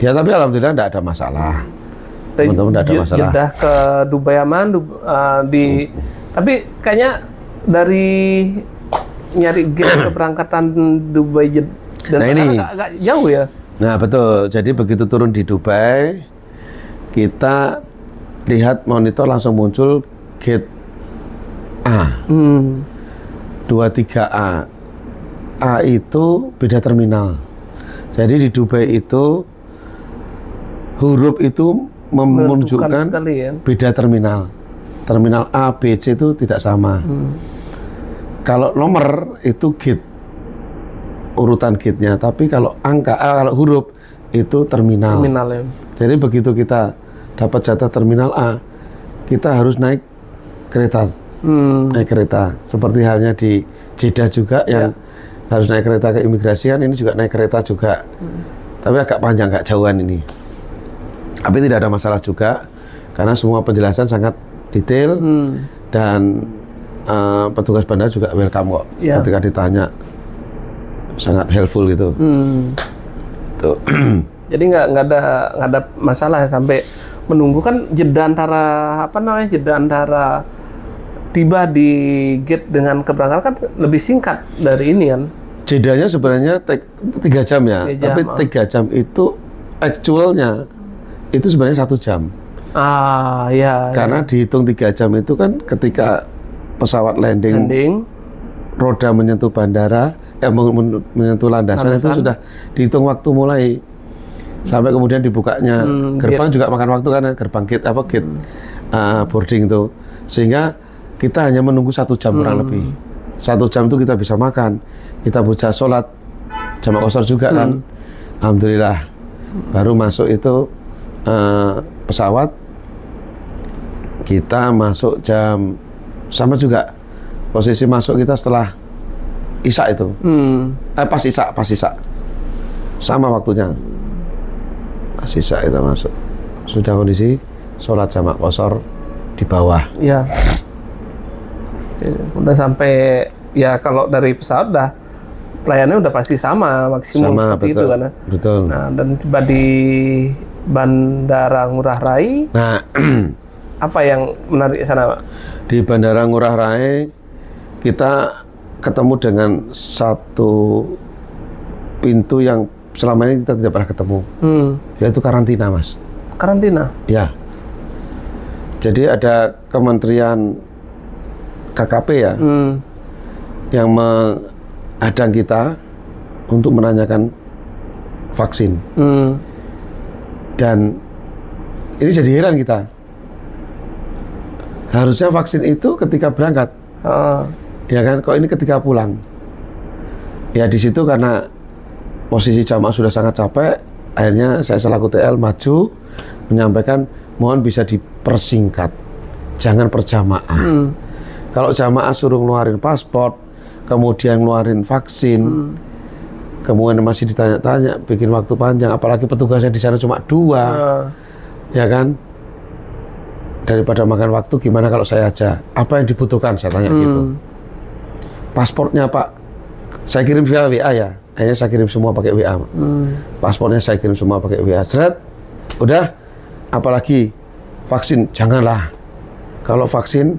Speaker 2: Ya tapi alhamdulillah tidak ada masalah. Teman-teman tidak ada masalah.
Speaker 1: Jeddah ke Dubai aman, tapi kayaknya dari nyari gate keberangkatan Dubai Jeddah
Speaker 2: Nah, ini
Speaker 1: agak jauh ya.
Speaker 2: Nah betul, jadi begitu turun di Dubai, kita lihat monitor langsung muncul gate A, 23A. A itu beda terminal. Jadi di Dubai itu huruf itu menunjukkan
Speaker 1: ya.
Speaker 2: beda terminal. Terminal A, B, C itu tidak sama. Kalau nomor itu gate, urutan gate-nya, tapi kalau angka, kalau huruf itu terminal.
Speaker 1: Terminal ya.
Speaker 2: Jadi begitu kita dapat jatah terminal A, kita harus naik kereta. Naik kereta. Seperti halnya di Jeddah juga yang harus naik kereta ke imigrasian, ini juga naik kereta juga. Tapi agak panjang, agak jauhan ini. Tapi tidak ada masalah juga, karena semua penjelasan sangat detail dan petugas bandara juga welcome kok. Ketika ditanya sangat helpful gitu. Tuh.
Speaker 1: Jadi nggak ada masalah sampai menunggu kan jeda antara tiba di gate dengan keberangkatan kan lebih singkat dari ini kan.
Speaker 2: Jedanya sebenarnya 3 jam ya, tapi 3 jam itu actualnya itu sebenarnya 1 jam.
Speaker 1: Iya.
Speaker 2: Karena dihitung 3 jam itu kan ketika pesawat landing. Roda menyentuh bandara, menyentuh landasan itu sudah dihitung waktu mulai sampai kemudian dibukanya gerbang juga makan waktu kan, gerbang gate boarding itu, sehingga kita hanya menunggu 1 jam kurang lebih. 1 jam itu kita bisa makan, kita bisa sholat jamak qashar juga kan, alhamdulillah. Baru masuk itu pesawat, kita masuk jam sama juga. Posisi masuk kita setelah Isya itu. Pas Isya. Sama waktunya. Pas Isya kita masuk. Sudah kondisi sholat jamak qashar di bawah.
Speaker 1: Iya. Udah sampai ya kalau dari pesawat udah pelayanannya udah pasti sama maksimum
Speaker 2: Sama,
Speaker 1: seperti
Speaker 2: betul.
Speaker 1: itu kan.
Speaker 2: Betul.
Speaker 1: Nah, dan tiba di Bandara Ngurah Rai,
Speaker 2: Nah,
Speaker 1: apa yang menarik di sana, Pak?
Speaker 2: di Bandara Ngurah Rai kita ketemu dengan satu pintu yang selama ini kita tidak pernah ketemu, yaitu karantina, Mas.
Speaker 1: Karantina?
Speaker 2: Ya. Jadi ada Kementerian KKP ya, yang menghadang kita untuk menanyakan vaksin. Dan ini jadi heran kita. Harusnya vaksin itu ketika berangkat, ya kan? Kok ini ketika pulang? Ya di situ karena posisi jamaah sudah sangat capek, akhirnya saya selaku TL maju menyampaikan mohon bisa dipersingkat, jangan perjamaah. Kalau jamaah suruh ngeluarin paspor, kemudian ngeluarin vaksin, kemudian masih ditanya-tanya, bikin waktu panjang, apalagi petugasnya di sana cuma 2, ya kan? Daripada makan waktu, gimana kalau saya aja? Apa yang dibutuhkan? Saya tanya gitu. Paspornya Pak, saya kirim via WA ya. Akhirnya saya kirim semua pakai WA. Paspornya saya kirim semua pakai WA. Seret, udah. Apalagi vaksin, janganlah. Kalau vaksin,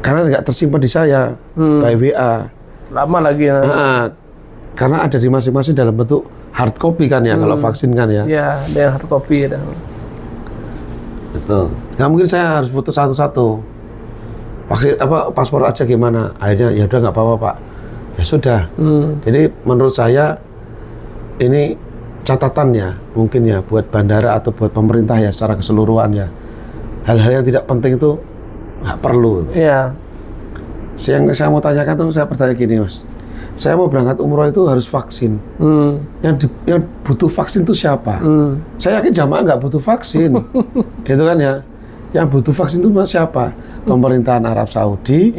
Speaker 2: karena nggak tersimpan di saya by WA.
Speaker 1: Lama lagi ya.
Speaker 2: Karena ada di masing-masing dalam bentuk hard copy kan ya, kalau vaksin kan ya.
Speaker 1: Iya, ada yang hard copy ya.
Speaker 2: Betul. Nggak mungkin saya harus putus satu-satu. Vaksin apa paspor aja gimana? Akhirnya ya udah nggak apa-apa Pak. Ya sudah. Jadi menurut saya ini catatannya mungkin ya buat bandara atau buat pemerintah ya secara keseluruhan ya. Hal-hal yang tidak penting itu nggak perlu.
Speaker 1: Iya.
Speaker 2: Yang saya mau tanyakan tuh saya bertanya gini Mas. Saya mau berangkat umroh itu harus vaksin. Yang butuh vaksin itu siapa? Saya yakin jamaah nggak butuh vaksin. Itu kan ya. Yang butuh vaksin itu siapa? Pemerintahan Arab Saudi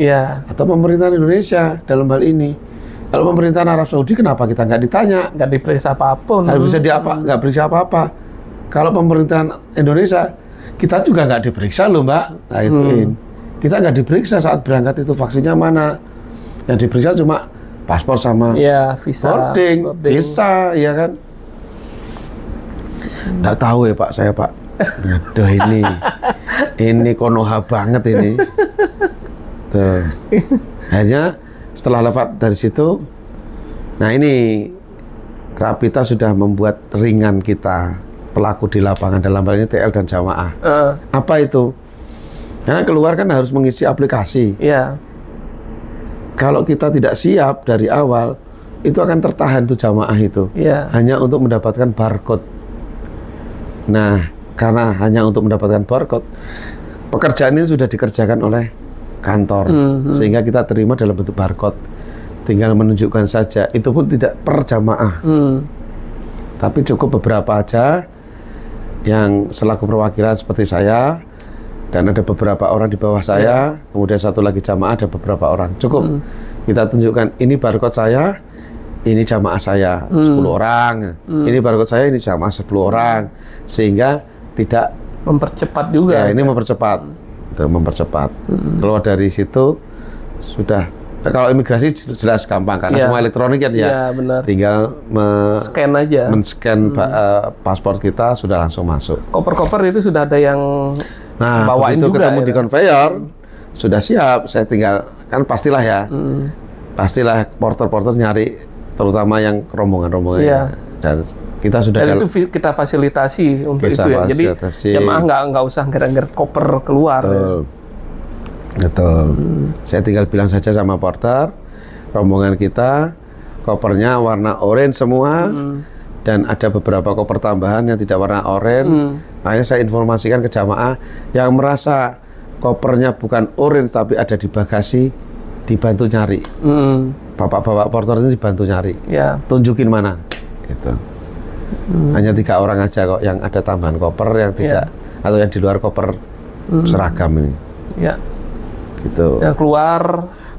Speaker 2: atau pemerintahan Indonesia dalam hal ini. Kalau pemerintahan Arab Saudi kenapa kita nggak ditanya?
Speaker 1: Nggak diperiksa apapun.
Speaker 2: Nggak periksa apa-apa. Kalau pemerintahan Indonesia kita juga nggak diperiksa loh Mbak. Nah ituin. Kita nggak diperiksa saat berangkat itu vaksinnya mana. Yang diperiksa cuma paspor sama
Speaker 1: visa,
Speaker 2: boarding, visa, ya kan? Nggak tahu ya Pak, saya Pak. Aduh ini konoha banget ini. Tuh. Akhirnya setelah lewat dari situ, nah ini Rapita sudah membuat ringan kita pelaku di lapangan dalam hal ini TL dan jamaah. Apa itu? Karena keluar kan harus mengisi aplikasi.
Speaker 1: Iya.
Speaker 2: Kalau kita tidak siap dari awal, itu akan tertahan tuh jamaah itu. Hanya untuk mendapatkan barcode. Nah, karena hanya untuk mendapatkan barcode, pekerjaan ini sudah dikerjakan oleh kantor. Sehingga kita terima dalam bentuk barcode. Tinggal menunjukkan saja. Itu pun tidak per jamaah. Tapi cukup beberapa aja yang selaku perwakilan seperti saya, dan ada beberapa orang di bawah saya, kemudian satu lagi jamaah, ada beberapa orang. Cukup kita tunjukkan ini barcode saya, ini jamaah saya 10 orang, ini barcode saya, ini jamaah 10 orang, sehingga tidak
Speaker 1: mempercepat juga.
Speaker 2: Ya, ini mempercepat. Keluar dari situ sudah. Kalau imigrasi jelas gampang karena semua elektronik kan ya.
Speaker 1: Benar.
Speaker 2: Tinggal
Speaker 1: scan aja.
Speaker 2: Men-scan paspor kita sudah langsung masuk.
Speaker 1: Koper-koper itu sudah ada yang bawain
Speaker 2: begitu
Speaker 1: juga
Speaker 2: ketemu di konveyor sudah siap, saya tinggal kan pastilah ya, pastilah porter-porter nyari, terutama yang rombongan-rombongan dan kita sudah.
Speaker 1: Dan itu kita fasilitasi untuk itu ya. Jadi jemaah nggak usah ngeret-ngeret koper keluar.
Speaker 2: Betul. Saya tinggal bilang saja sama porter, rombongan kita kopernya warna oranye semua. Dan ada beberapa koper tambahan yang tidak warna oranye. Makanya saya informasikan ke jamaah yang merasa kopernya bukan oranye tapi ada di bagasi, dibantu nyari. Bapak-bapak porter ini dibantu nyari. Tunjukin mana. Gitu. Hanya 3 orang aja kok yang ada tambahan koper yang tidak atau yang di luar koper seragam ini. Gitu.
Speaker 1: Yang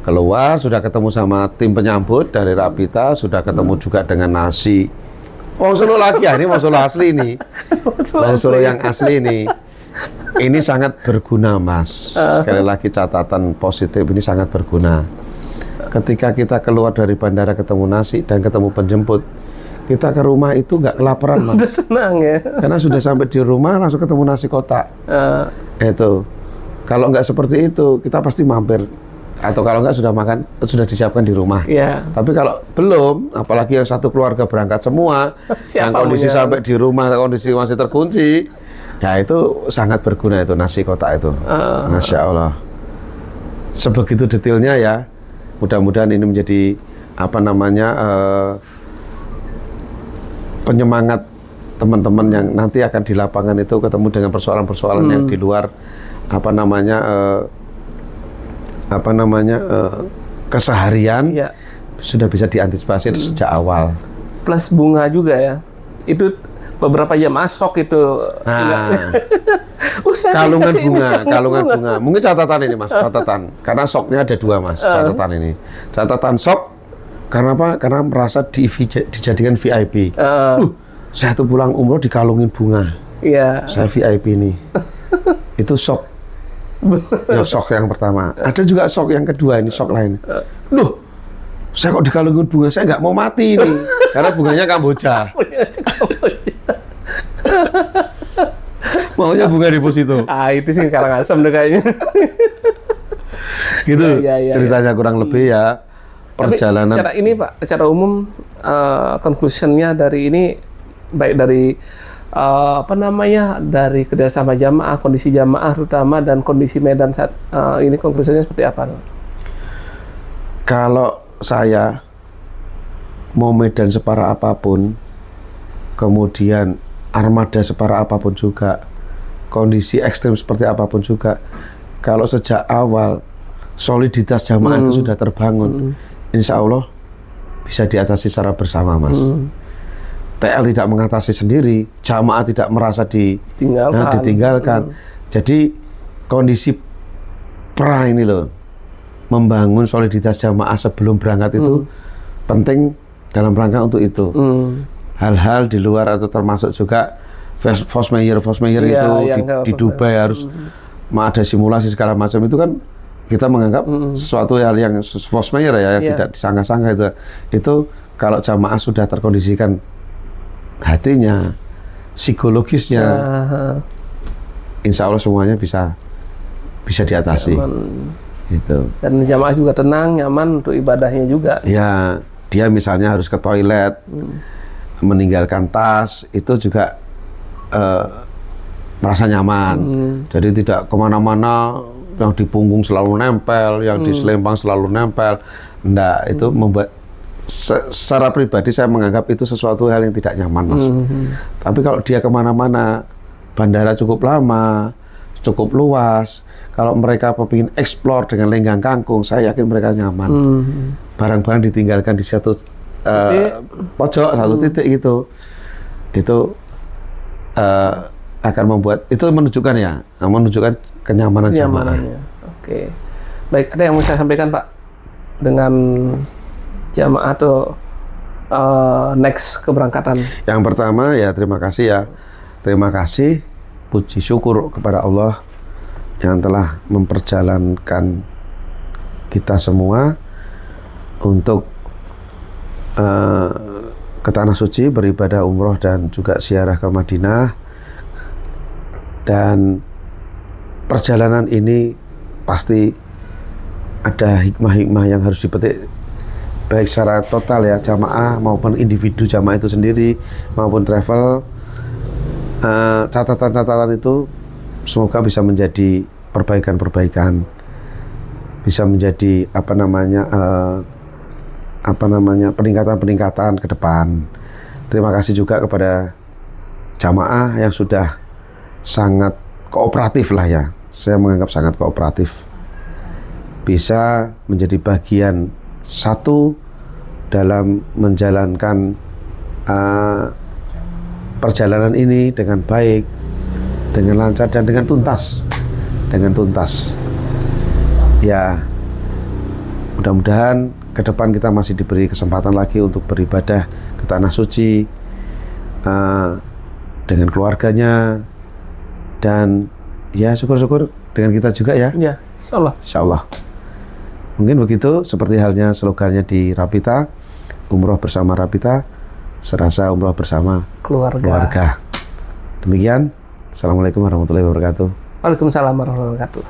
Speaker 2: keluar sudah ketemu sama tim penyambut dari Rapita, sudah ketemu juga dengan nasi. Wong Solo lagi ya, ini Wong Solo asli nih. Wong Solo yang asli nih. Ini sangat berguna, Mas. Sekali lagi catatan positif ini sangat berguna. Ketika kita keluar dari bandara ketemu nasi dan ketemu penjemput, kita ke rumah itu nggak kelaparan, Mas.
Speaker 1: Udah tenang ya.
Speaker 2: Karena sudah sampai di rumah langsung ketemu nasi kotak. Itu. Kalau nggak seperti itu, kita pasti mampir. Atau kalau nggak sudah makan, sudah disiapkan di rumah.
Speaker 1: Iya.
Speaker 2: Tapi kalau belum, apalagi yang satu keluarga berangkat semua, yang kondisi sampai di rumah, kondisi masih terkunci, ya itu sangat berguna itu nasi kotak itu. Masya Allah. Sebegitu detailnya ya. Mudah-mudahan ini menjadi apa namanya penyemangat teman-teman yang nanti akan di lapangan itu ketemu dengan persoalan-persoalan yang di luar apa namanya keseharian
Speaker 1: Ya.
Speaker 2: sudah bisa diantisipasi sejak awal.
Speaker 1: Plus bunga juga ya. Itu beberapa jam asok itu.
Speaker 2: Nah,
Speaker 1: Usah
Speaker 2: kalungan
Speaker 1: dikasih
Speaker 2: bunga,
Speaker 1: ini,
Speaker 2: kalungan bunga. Mungkin catatan ini, Mas, catatan. Karena soknya ada dua, Mas, catatan ini. Catatan sok karena apa? Karena merasa dijadikan VIP. Saya tuh pulang umroh dikalungin bunga.
Speaker 1: Iya.
Speaker 2: Saya VIP ini. Itu sok. Ya sok yang pertama. Ada juga sok yang kedua, ini sok lain. Loh, saya kok dikalungin bunga? Saya nggak mau mati ini. Karena bunganya Kamboja. Maunya bunga deposito.
Speaker 1: Itu sih Karangasem deh kayaknya.
Speaker 2: Gitu
Speaker 1: Ya.
Speaker 2: ceritanya kurang lebih ya. Perjalanan.
Speaker 1: Tapi secara ini Pak, secara umum conclusion-nya dari ini baik dari dari kerjasama jamaah, kondisi jamaah terutama dan kondisi medan saat ini konklusinya seperti apa?
Speaker 2: Kalau saya mau medan separah apapun, kemudian armada separah apapun juga, kondisi ekstrim seperti apapun juga, kalau sejak awal soliditas jamaah itu sudah terbangun, insya Allah bisa diatasi secara bersama, Mas. TL tidak mengatasi sendiri, jamaah tidak merasa ditinggalkan. Jadi kondisi pra ini loh, membangun soliditas jamaah sebelum berangkat itu penting dalam rangka untuk itu. Hal-hal di luar atau termasuk juga Fosmeyer itu di Dubai harus ada simulasi segala macam itu kan kita menganggap sesuatu hal yang Fosmeyer ya, yang tidak disangka-sangka itu kalau jamaah sudah terkondisikan hatinya, psikologisnya, insya Allah semuanya bisa diatasi. Gitu.
Speaker 1: Dan jamaah juga tenang, nyaman untuk ibadahnya juga.
Speaker 2: Ya, dia misalnya harus ke toilet, meninggalkan tas, itu juga merasa nyaman. Jadi tidak kemana-mana yang di punggung selalu nempel, yang di selempang selalu nempel. Enggak, itu membuat secara pribadi saya menganggap itu sesuatu hal yang tidak nyaman, Mas. Tapi kalau dia kemana-mana, bandara cukup lama, cukup luas, kalau mereka ingin explore dengan lenggang kangkung, saya yakin mereka nyaman. Barang-barang ditinggalkan di satu pojok, satu titik gitu. Itu akan membuat, itu menunjukkan kenyamanan jamaah.
Speaker 1: Oke. Baik, ada yang mau saya sampaikan, Pak? Dengan jamaah atau next keberangkatan.
Speaker 2: Yang pertama ya terima kasih ya. Terima kasih, puji syukur kepada Allah yang telah memperjalankan kita semua untuk ke Tanah Suci beribadah umroh dan juga ziarah ke Madinah. Dan perjalanan ini pasti ada hikmah-hikmah yang harus dipetik, baik secara total ya, jamaah maupun individu jamaah itu sendiri maupun travel. Catatan-catatan itu semoga bisa menjadi perbaikan-perbaikan, bisa menjadi peningkatan-peningkatan ke depan. Terima kasih juga kepada jamaah yang sudah sangat kooperatif lah ya, saya menganggap sangat kooperatif, bisa menjadi bagian satu dalam menjalankan perjalanan ini dengan baik, dengan lancar dan dengan tuntas. Ya, mudah-mudahan ke depan kita masih diberi kesempatan lagi untuk beribadah ke Tanah Suci dengan keluarganya dan ya syukur-syukur dengan kita juga ya.
Speaker 1: Ya, insya Allah.
Speaker 2: Insya Allah. Mungkin begitu, seperti halnya slogannya di Rapita, umroh bersama Rapita, serasa umroh bersama keluarga. Demikian, Assalamualaikum warahmatullahi wabarakatuh.
Speaker 1: Waalaikumsalam warahmatullahi wabarakatuh.